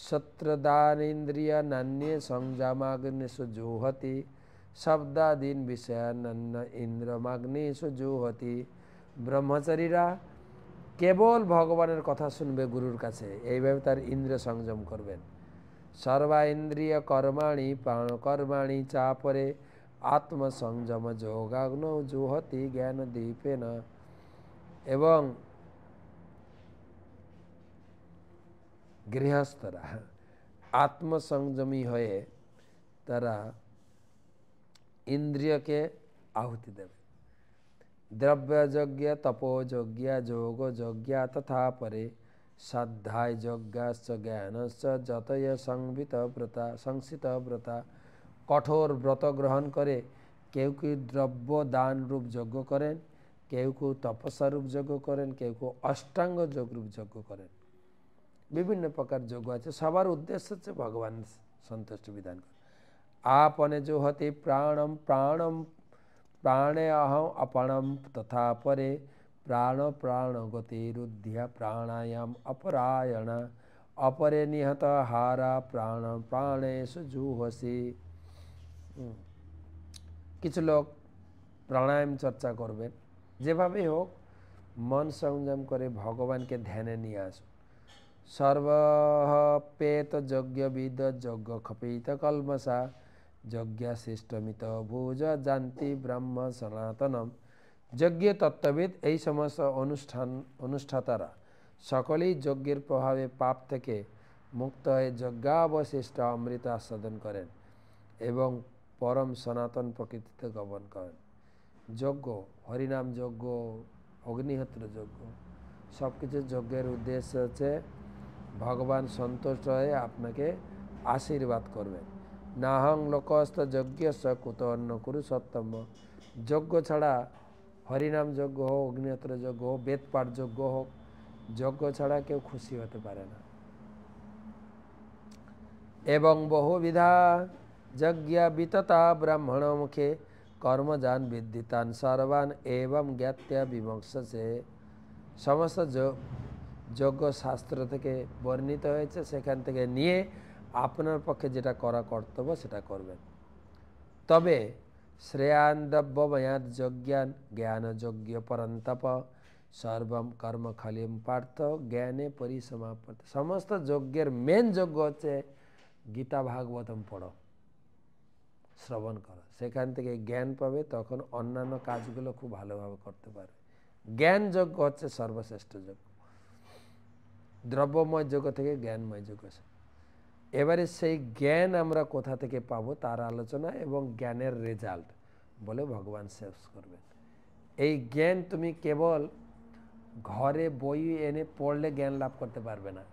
সত্রদানেন্দ্রিয় নান্যে সংযমাগ্নেষু জুহতি শব্দাদীন বিষয়ান্ন্য ইন্দ্রমাগ্নেষু জুহতি। ব্রহ্মচারীরা কেবল ভগবানের কথা শুনবে গুরুর কাছে, এইভাবে তার ইন্দ্রিয় সংযম করবেন। সর্বা ইন্দ্রিয় কর্মাণি প্রাণকর্মাণি চাপরে আত্মসংযম যোগাগ্ন জুহতি জ্ঞান দীপেন। এবং গৃহস্থরা আত্মসংযমী হয়ে তারা ইন্দ্রিয়কে আহুতি দেবে। দ্রব্যযজ্ঞ তপোযজ্ঞ যোগযজ্ঞ তথা পরে শ্রদ্ধায় যজ্ঞাশ্চ জ্ঞানশ্চ যতয় সংস্থিত ব্রতা। কঠোর ব্রত গ্রহণ করে কেউ কেউ দ্রব্য দান রূপ যজ্ঞ করেন, কেউ কেউ তপস্যা রূপ যজ্ঞ করেন, কেউ কেউ অষ্টাঙ্গ যোগ রূপ যজ্ঞ করেন। বিভিন্ন প্রকার যজ্ঞ আছে, সবার উদ্দেশ্য হচ্ছে ভগবান সন্তুষ্ট বিধান করে। আপনে জুহতি প্রাণম প্রাণম প্রাণে অহম অপণম তথা পরে প্রাণ প্রাণ গতিরুদ্ধা প্রাণায়াম অপরায়ণ অপরে নিহত হারা প্রাণ প্রাণেষু জুহসি। কিছু লোক প্রাণায়াম চর্চা করবেন, যেভাবে হোক মন সংযম করে ভগবানকে ধ্যানে নিয়ে আসুন। সর্বপেত যজ্ঞবিদ যজ্ঞ খপিত কলমসা যজ্ঞাশিষ্টমিত ভুজ জান্তি ব্রহ্ম সনাতনম। যজ্ঞ তত্ত্ববিদ এই সমস্ত অনুষ্ঠাতারা সকলেই যজ্ঞের প্রভাবে পাপ থেকে মুক্ত হয়ে যজ্ঞাবশিষ্ট অমৃত আস্বাদন করেন এবং পরম সনাতন প্রকৃতিতে গমন করেন। যজ্ঞ, হরিনাম যজ্ঞ, অগ্নিহোত্র যজ্ঞ, সব কিছু যজ্ঞের উদ্দেশ্য হচ্ছে ভগবান সন্তুষ্ট হয়ে আপনাকে আশীর্বাদ করবেন। নাহং লোকস্থ যজ্ঞস্য কুত অন্য কুরু সত্তম। যজ্ঞ ছাড়া, হরিনাম যজ্ঞ হোক, অগ্নিহোত্র যজ্ঞ হোক, বেদপাঠ যজ্ঞ হোক, যজ্ঞ ছাড়া কেউ খুশি হতে পারে না। এবং বহুবিধা যজ্ঞ বিততা ব্রাহ্মণ মুখে কর্মজান বিদ্যিতান সর্বান এবং জ্ঞাত্যা বিমর্শসে। সমস্ত যজ্ঞ শাস্ত্র থেকে বর্ণিত হয়েছে, সেখান থেকে নিয়ে আপনার পক্ষে যেটা করা কর্তব্য সেটা করবেন। তবে শ্রেয়ান দ্রব্যময়াত যজ্ঞান জ্ঞান যজ্ঞ পরন্তপ সর্বম কর্ম খালিম পার্থ জ্ঞানে পরিসমাপ্ত। সমস্ত যজ্ঞের মেন যজ্ঞ হচ্ছে গীতা ভাগবতম পড়ো, শ্রবণ করো, সেখান থেকে জ্ঞান পাবে, তখন অন্যান্য কাজগুলো খুব ভালোভাবে করতে পারবে। জ্ঞান যজ্ঞ হচ্ছে সর্বশ্রেষ্ঠ যজ্ঞ। দ্রব্যময় যজ্ঞ থেকে জ্ঞানময় যজ্ঞ। এবারে সেই জ্ঞান আমরা কোথা থেকে পাবো তার আলোচনা এবং জ্ঞানের রেজাল্ট বলে ভগবান শেষ করবেন। এই জ্ঞান তুমি কেবল ঘরে বই এনে পড়লে জ্ঞান লাভ করতে পারবে না।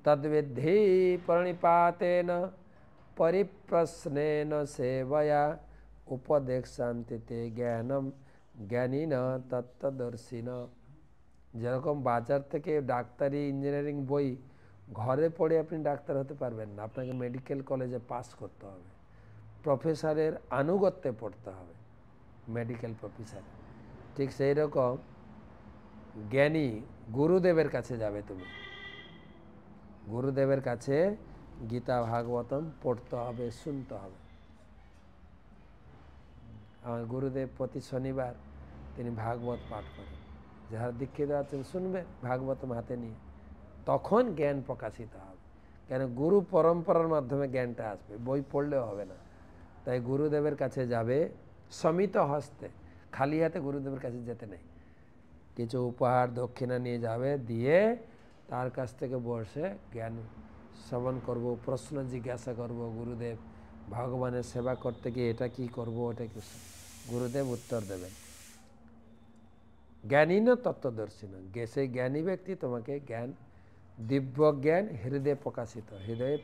তদ্বিদ্ধি পরিপাতেন পরিপ্রশ্নেন সেবয়া উপদেশান্তিতে জ্ঞানম জ্ঞানীন তত্ত্বদর্শিন। যেরকম বাজার থেকে ডাক্তারি ইঞ্জিনিয়ারিং বই ঘরে পড়ে আপনি ডাক্তার হতে পারবেন না, আপনাকে মেডিকেল কলেজে পাস করতে হবে, প্রফেসরের আনুগত্যে পড়তে হবে, মেডিকেল প্রফেসর। ঠিক সেই রকম জ্ঞানী গুরুদেবের কাছে যাবে, তুমি গুরুদেবের কাছে গীতা ভাগবতম পড়তে হবে, শুনতে হবে। আমার গুরুদেব প্রতি শনিবার তিনি ভাগবত পাঠ করেন, যারা দীক্ষিত আছেন শুনবে ভাগবতম হাতে নিয়ে, তখন জ্ঞান প্রকাশিত হবে। কেন গুরু পরম্পরার মাধ্যমে জ্ঞানটা আসবে, বই পড়লেও হবে না। তাই গুরুদেবের কাছে যাবে সমিত হস্তে, খালি হাতে গুরুদেবের কাছে যেতে নেই, কিছু উপহার দক্ষিণা নিয়ে যাবে, দিয়ে তার কাছ থেকে বসে জ্ঞান শ্রবণ করব, প্রশ্ন জিজ্ঞাসা করব। গুরুদেব ভগবানের সেবা করতে গিয়ে এটা কি করব, ওটা কি, গুরুদেব উত্তর দেবেন। জ্ঞানী না তত্ত্বদর্শী না, সেই জ্ঞানী ব্যক্তি তোমাকে জ্ঞান, দিব্য জ্ঞান হৃদয়ে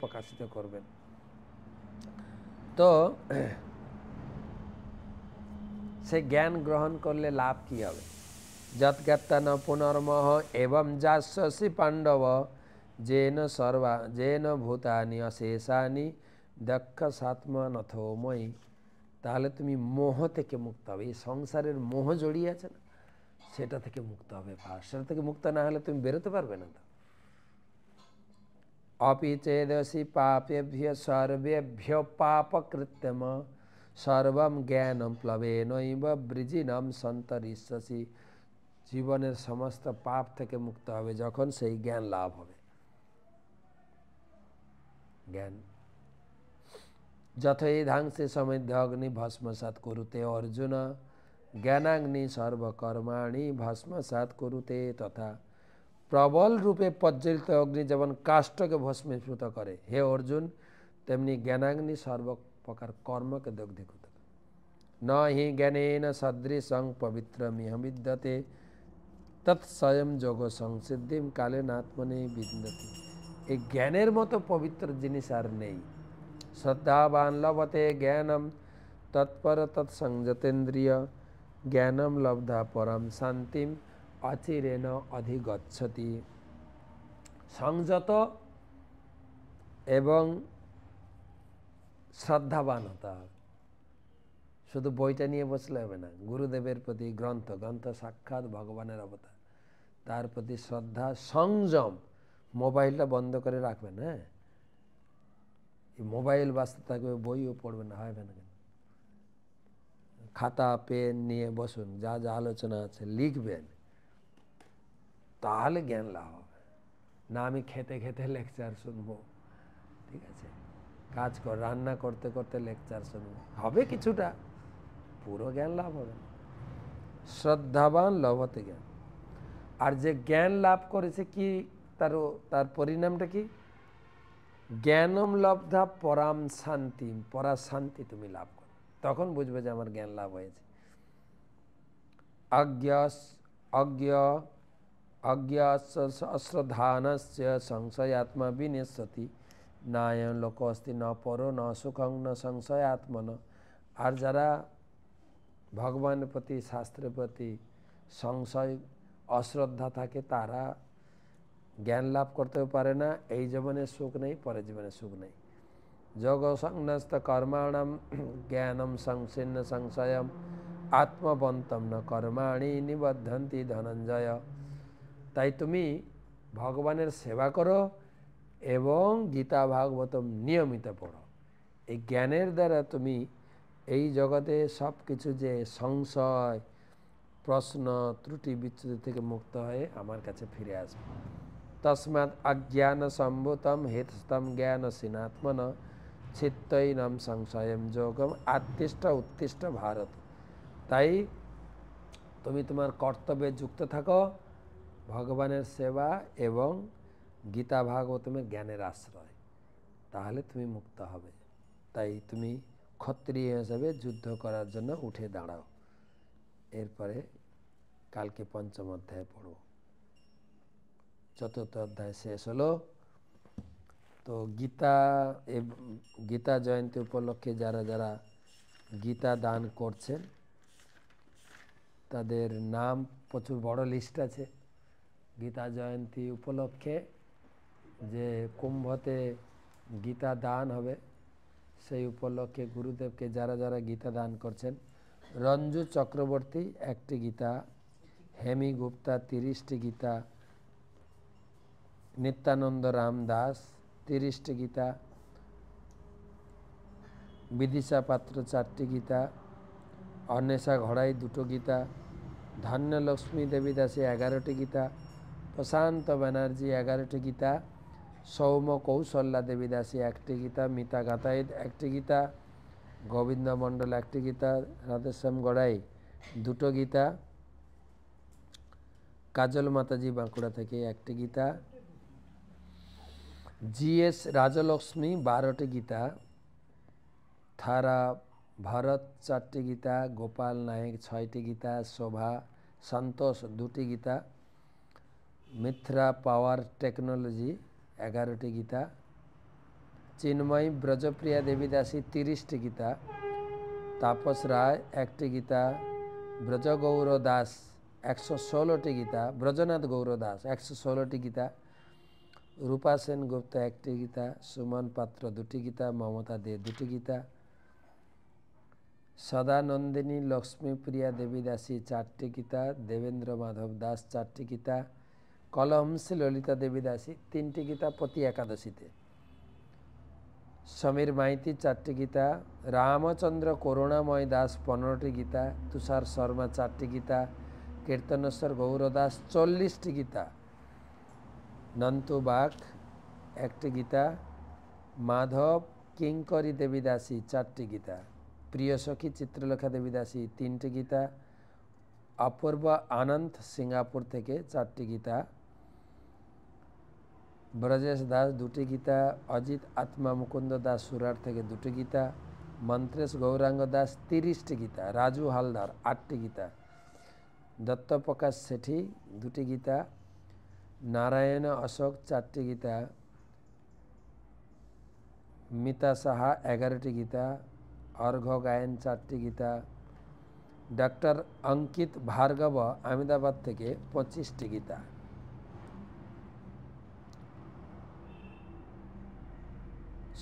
প্রকাশিত করবেন। তো সে জ্ঞান গ্রহণ করলে লাভ কি হবে? যৎজ্ঞাত্তা ন পুনর্মহ এবং যাস্যসি পাণ্ডব যেন ভূতানি অশেষানি দক্ষ সাত্মনথময়ী। তাহলে তুমি মোহ থেকে মুক্ত হবে। এই সংসারের মোহ জড়িয়ে আছে না, সেটা থেকে মুক্ত হবে। সেটা থেকে মুক্ত না হলে তুমি বেরোতে পারবে না। তো अपि चेदसि पापेभ्य सर्वेभ्यो पापकृत्यम सर्वम ज्ञानम प्लवेनैव বৃজিনম সন্তরিষ্যসি। জীবনের সমস্ত পাপ থেকে মুক্ত হবে যখন সেই জ্ঞান লাভ হবে। জ্ঞান যথৈধাংসে সমৃদ্ধ অগ্নি ভস্মসাৎ কুরুতে অর্জুন জ্ঞানাগ্নি সর্বকর্মাণি ভস্মসাৎ কুরুতে তথা। প্রবল রূপে প্রজ্বলিত অগ্নি যেমন কাষ্ঠকে ভস্মীভূত করে, হে অর্জুন, তেমনি জ্ঞানাগ্নি সর্বপ্রকার কর্মকে দগ্ধীভূত করে। ন হি জ্ঞানেন সদৃশং পবিত্রমিহ বিদ্যতে তৎস্বয়ং যোগ সংসিদ্ধিম কালেনাত্মনে বিন্দতি। এই জ্ঞানের মতো পবিত্র জিনিস আর নেই। শ্রদ্ধাবান লভতে জ্ঞানম তৎপর তৎসংযতেন্দ্রিয় জ্ঞানম লব্ধা পরম শান্তিম অচিরেণ অধিগচ্ছতি। সংযত এবং শ্রদ্ধাবান হতে হবে। শুধু বইটা নিয়ে বসলে হবে না, গুরুদেবের প্রতি গ্রন্থ সাক্ষাৎ ভগবানের অবতার, তার প্রতি শ্রদ্ধা, সংযম। মোবাইলটা বন্ধ করে রাখবেন। হ্যাঁ, মোবাইল বাজতে থাকবে, বইও পড়বেন না, হবে না কেন? খাতা পেন নিয়ে বসুন, যা যা আলোচনা আছে লিখবেন, তাহলে জ্ঞান লাভ হবে। না আমি খেতে খেতে লেকচার শুনবো, ঠিক আছে, কাজ কর, রান্না করতে করতে লেকচার শুনবো, হবে কিছুটা, পুরো জ্ঞান লাভ হবে না। শ্রদ্ধাবান লভতে জ্ঞান। আর যে জ্ঞান লাভ করেছে কি, তার পরিণামটা কি? জ্ঞানম লব্ধা পরাম শান্তি, পরা শান্তি তুমি লাভ করো, তখন বুঝবে যে আমার জ্ঞান লাভ হয়েছে। অশ্রদ্ধানস্য সংশয়াত্মা বিনেশতি নায়ং লোকস্তি ন পরো ন সুখং ন সংশয়াত্মন। আর যারা ভগবানের প্রতি, শাস্ত্রের প্রতি সংশয়, অশ্রদ্ধা থাকে, তারা জ্ঞান লাভ করতেও পারে না। এই জীবনে সুখ নেই, পরের জীবনে সুখ নেই। যোগ সংন্যস্ত কর্মাণম জ্ঞানম সংসীর্ণ সংশয়ম আত্মবন্তম ন কর্মাণি নিবদ্ধন্তি ধনঞ্জয়। তাই তুমি ভগবানের সেবা করো এবং গীতা ভাগবতম নিয়মিত পড়ো। এই জ্ঞানের দ্বারা তুমি এই জগতে সব কিছু যে সংশয়, প্রশ্ন, ত্রুটি বিচ্যুতি থেকে মুক্ত হয়ে আমার কাছে ফিরে আসবে। তস্মাৎ অজ্ঞান সম্ভূতম হেতস্তম জ্ঞান সিনাত্মন চিত্তৈনম সংশয়ম যোগম আত্তিষ্ঠ উত্তিষ্ঠ ভারত। তাই তুমি তোমার কর্তব্যে যুক্ত থাকো, ভগবানের সেবা এবং গীতা ভাগবতমের জ্ঞানের আশ্রয়, তাহলে তুমি মুক্ত হবে। তাই তুমি ক্ষত্রিয় হিসেবে যুদ্ধ করার জন্য উঠে দাঁড়াও। এরপরে কালকে পঞ্চম অধ্যায় পড়ব। চতুর্থ অধ্যায় শেষ হলো। তো গীতা জয়ন্তী উপলক্ষে যারা যারা গীতা দান করছেন। তাদের নাম প্রচুর বড় লিস্ট আছে। গীতা জয়ন্তী উপলক্ষে যে কুম্ভতে গীতা দান হবে সেই উপলক্ষে গুরুদেবকে যারা যারা গীতা দান করছেন, রঞ্জু চক্রবর্তী 1টি গীতা, হেমি গুপ্তা 30টি গীতা, নিত্যানন্দ রাম দাস 30টি গীতা, বিদিশা পাত্র 4টি গীতা, অন্বেষা ঘড়াই 2টো গীতা, ধন্যলক্ষ্মী দেবী দাসী 11টি গীতা, প্রশান্ত ব্যানার্জি 11টি গীতা, সৌম কৌশল্যা দেবী দাসী 1টি গীতা, মিতা গাতাইদ 1টি গীতা, গোবিন্দ মণ্ডল 1টি গীতা, রাধেশ্যাম গড়াই 2টো গীতা, কাজল মাতাজি বাঁকুড়া থেকে 1টি গীতা, GS রাজলক্ষ্মী 12টি গীতা, থারা ভরত 4টি গীতা, গোপাল নায়ক 6টি গীতা, শোভা সন্তোষ 2টি গীতা, মিথ্রা পাওয়ার টেকনোলজি 11টি গীতা, চিন্ময়ী ব্রজপ্রিয়া দেবী দাসী 30টি গীতা, তাপস রায় 1টি গীতা, ব্রজ গৌর দাস 116টি গীতা, ব্রজনাথ গৌর দাস 116টি গীতা, রূপা সেন গুপ্তা 1টি গীতা, সুমন পাত্র 2টি গীতা, মমতা দে 2টি গীতা, সদানন্দিনী লক্ষ্মীপ্রিয়া দেবী দাসী 4টি গীতা, দেবেন্দ্র মাধব দাস 4টি গীতা, কলহংসী ললিতা দেবী দাসী 3টি গীতা প্রতি একাদশীতে, সমীর মাইতি 4টি গীতা, রামচন্দ্র করুণাময় দাস 15টি গীতা, তুষার শর্মা 4টি গীতা, কীর্তনেশ্বর গৌর দাস 40টি গীতা, নন্তু বাগ 1টি গীতা, মাধব কিঙ্করী দেবী দাসী 4টি গীতা, প্রিয় সখী চিত্রলেখা দেবী দাসী 3টি গীতা, অপূর্ব আনন্দ সিঙ্গাপুর থেকে 4টি গীতা, ব্রজেশ দাস 2টি গীতা, অজিত আত্মা মুকুন্দ দাস সুরাট থেকে 2টি গীতা, মন্ত্রেশ গৌরাঙ্গ দাস 30টি গীতা, রাজু হালদার 8টি গীতা, দত্তপ্রকাশ সেঠী 2টি গীতা, নারায়ণ অশোক 4টি গীতা, মিতা সাহা 11টি গীতা, অর্ঘ্য গায়েন 4টি গীতা, ডক্টর অঙ্কিত ভার্গব আহমেদাবাদ থেকে 25টি গীতা।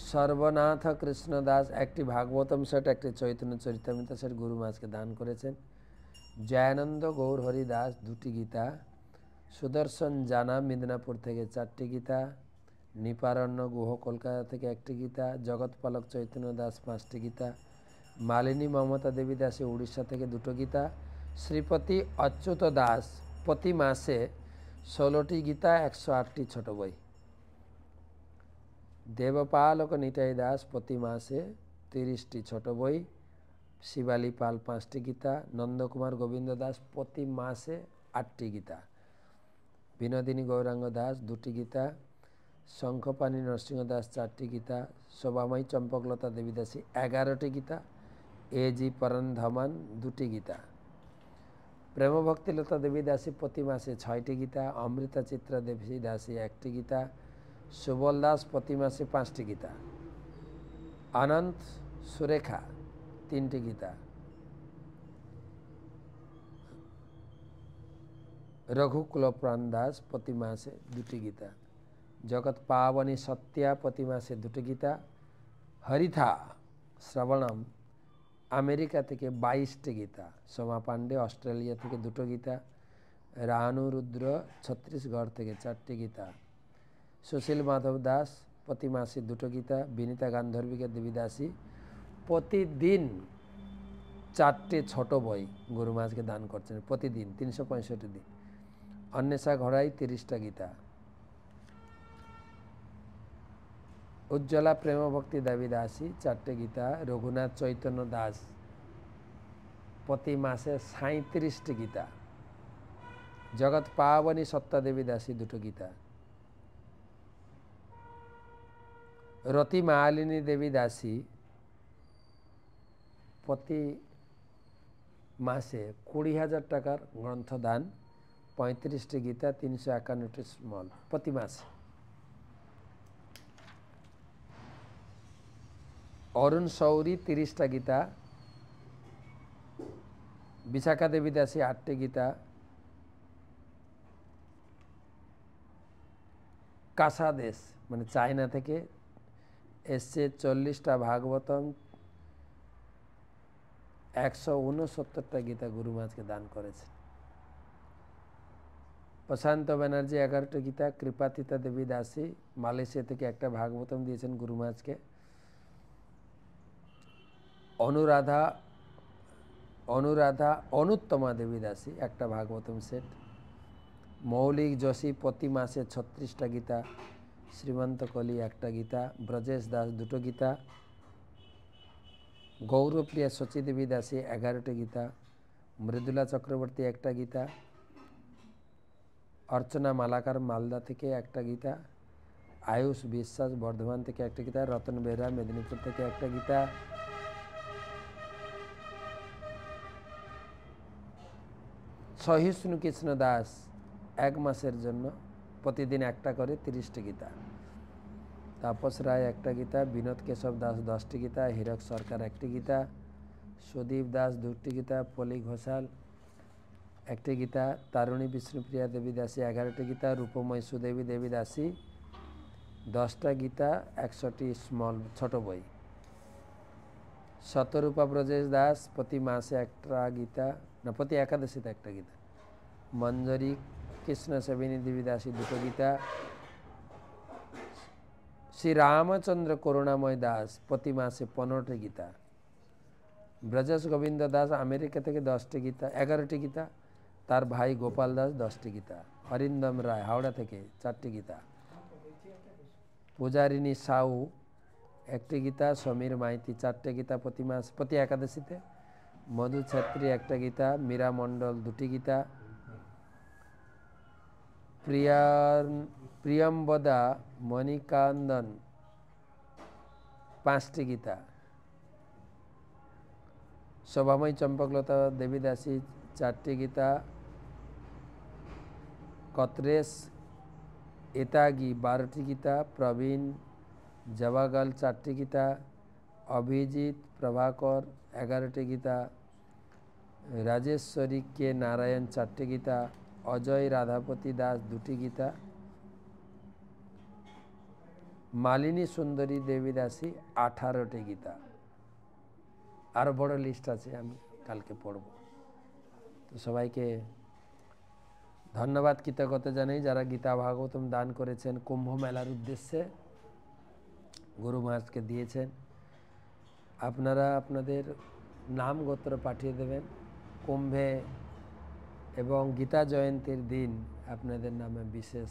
সর্বনাথ কৃষ্ণ দাস 1টি ভাগবতম সেট, 1টি চৈতন্য চরিতামৃত সেট গুরু মহারাজকে দান করেছেন। জয়ানন্দ গৌর হরি দাস 2টি গীতা, সুদর্শন জানা মিদনাপুর থেকে 4টি গীতা, নিপারণ্য গুহ কলকাতা থেকে 1টি গীতা, জগৎপালক চৈতন্য দাস 5টি গীতা, মালিনী মমতা দেবী দাসী উড়িষ্যা থেকে 2টো গীতা, শ্রীপতি অচ্যুত দাস প্রতি মাসে 16টি গীতা, 108টি ছোট বই, দেবপালক নিতাই দাস প্রতি মাসে 30টি ছোট বই, শিবালী পাল 5টি গীতা, নন্দকুমার গোবিন্দ দাস প্রতি মাসে 8টি গীতা, বিনোদিনী গৌরাঙ্গ দাস 2টি গীতা, শঙ্খপাণি নরসিংহ দাস 4টি গীতা, শোভাময়ী চম্পকলতা দেবী দাসী 11টি গীতা, এজি পরন ধমান 2টি গীতা, প্রেমভক্তিলতা দেবী দাসী প্রতি মাসে 6টি গীতা, অমৃতা চিত্রা দেবী দাসী 1টি গীতা, সুবল দাস প্রতি মাসে 5টি গীতা, অনন্ত সুরেখা 3টি গীতা, রঘুকুল প্রাণ দাস প্রতি মাসে 2টি গীতা, জগৎ পাবনী সত্যা প্রতি মাসে 2টি গীতা, হরিথা শ্রবণম আমেরিকা থেকে 22টি গীতা, সোমা পাণ্ডে অস্ট্রেলিয়া থেকে 2টো গীতা, রানু রুদ্র ছত্তিশগড় থেকে 4টি গীতা, সুশীল মাধব দাস প্রতি মাসে 2টো গীতা, বিনীতা গান্ধর্বিকা দেবী দাসী প্রতিদিন 4টে ছোট বই গুরু মহারাজকে দান করছেন, প্রতিদিন 365 দিন, অন্বেষা ঘড়াই 30টা গীতা, উজ্জ্বলা প্রেমভক্তি দেবী দাসী 4টে গীতা, রঘুনাথ চৈতন্য দাস প্রতি মাসে 37টি গীতা, জগৎ পাবনী সত্তা দেবী দাসী 2টো গীতা, রতি মালিনী দেবী দাসী প্রতি মাসে 20,000 টাকার গ্রন্থদান, 35টি গীতা, 351টি স্মল প্রতি মাসে, অরুণ শৌরী 30টা গীতা, বিশাখা দেবী দাসী 8টি গীতা, কাসা দেশ মানে চায়না থেকে এসছে 40টা ভাগবতম, 169টা গীতা গুরু মহারাজকে দান করেছে। প্রশান্ত ব্যানার্জি 11টি গীতা, কৃপাতীতা দেবী দাসী মালয়েশিয়া থেকে একটা ভাগবতম দিয়েছেন গুরু মহারাজকে। অনুরাধা অনুত্তমা দেবী দাসী একটা ভাগবতম সেট। মৌলিক যোশী প্রতি মাসে 36টা গীতা, শ্রীমন্ত কলি একটা গীতা, ব্রজেশ দাস 2টো গীতা, গৌরপ্রিয়া শচী দেবী দাসী 11টি গীতা, মৃদুলা চক্রবর্তী একটা গীতা, অর্চনা মালাকার মালদা থেকে একটা গীতা, আয়ুষ বিশ্বাস বর্ধমান থেকে একটা গীতা, রতন বেহরা মেদিনীপুর থেকে একটা গীতা, সহিষ্ণু কৃষ্ণ দাস 1 মাসের জন্য প্রতিদিন একটা করে 30টি গীতা, তাপস রায় একটা গীতা, বিনোদ কেশব দাস 10টি গীতা, হীরক সরকার একটি গীতা, সুদীপ দাস 2টি গীতা, পলি ঘোষাল একটি গীতা, তারুণী বিষ্ণুপ্রিয়া দেবী দাসী 11টি গীতা, রূপময় সুদেবী দেবী দাসী 10টা গীতা, 100টি ছোট বই, শতরূপা ব্রজেশ দাস প্রতি মাসে একটা গীতা না প্রতি একাদশীতে একটা গীতা, মঞ্জরী কৃষ্ণ সেবিনী দেবী দাসী 2টো গীতা, শ্রী রামচন্দ্র করুণাময় দাস প্রতি মাসে 15টি গীতা, ব্রজেশ গোবিন্দ দাস আমেরিকা থেকে 10টি গীতা 11টি গীতা, তার ভাই গোপাল দাস 10টি গীতা, অরিন্দম রায় হাওড়া থেকে 4টি গীতা, পূজারিনী সাউ একটি গীতা, সমীর মাইতি 4টে গীতা প্রতি একাদশীতে, মধু ছাত্রী একটা গীতা, মীরা মণ্ডল 2টি গীতা, প্রিয়ম্বদা মণিকান্দন 5টি গীতা, শোভাময়ী চম্পকলতা দেবী দাসী 4টি গীতা, কত্রেশ এতাগি 12টি গীতা, প্রবীণ জওয়াগল 4টি গীতা, অভিজিৎ প্রভাকর 11টি গীতা, রাজেশ্বরী কে নারায়ণ 4টি গীতা, অজয় রাধাপতি দাস 2টি গীতা, মালিনী সুন্দরী দেবী দাসী 18টি গীতা। আরও বড় লিস্ট আছে, আমি কালকে পড়ব। তো সবাইকে ধন্যবাদ কৃতজ্ঞতা জানাই যারা গীতা ভাগবতম দান করেছেন, কুম্ভ মেলার উদ্দেশ্যে গুরু মহারাজকে দিয়েছেন। আপনারা আপনাদের নাম গোত্র পাঠিয়ে দেবেন কুম্ভে, এবং গীতা জয়ন্তীর দিন আপনাদের নামে বিশেষ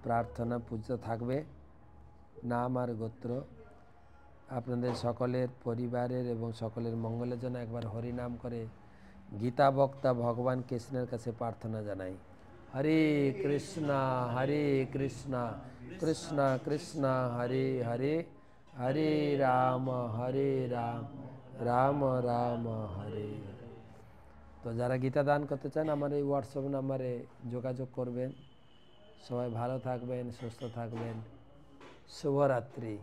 প্রার্থনা পুজো থাকবে। নাম আর গোত্র আপনাদের সকলের পরিবারের এবং সকলের মঙ্গলের জন্য একবার হরিনাম করে গীতা বক্তা ভগবান কৃষ্ণের কাছে প্রার্থনা জানাই। হরে কৃষ্ণা কৃষ্ণ কৃষ্ণ হরে হরে, হরে রাম রাম রাম হরে হরে। তো যারা গীতা দান করতে চান আমার এই হোয়াটসঅ্যাপ নাম্বারে যোগাযোগ করবেন। সবাই ভালো থাকবেন, সুস্থ থাকবেন। শুভরাত্রি।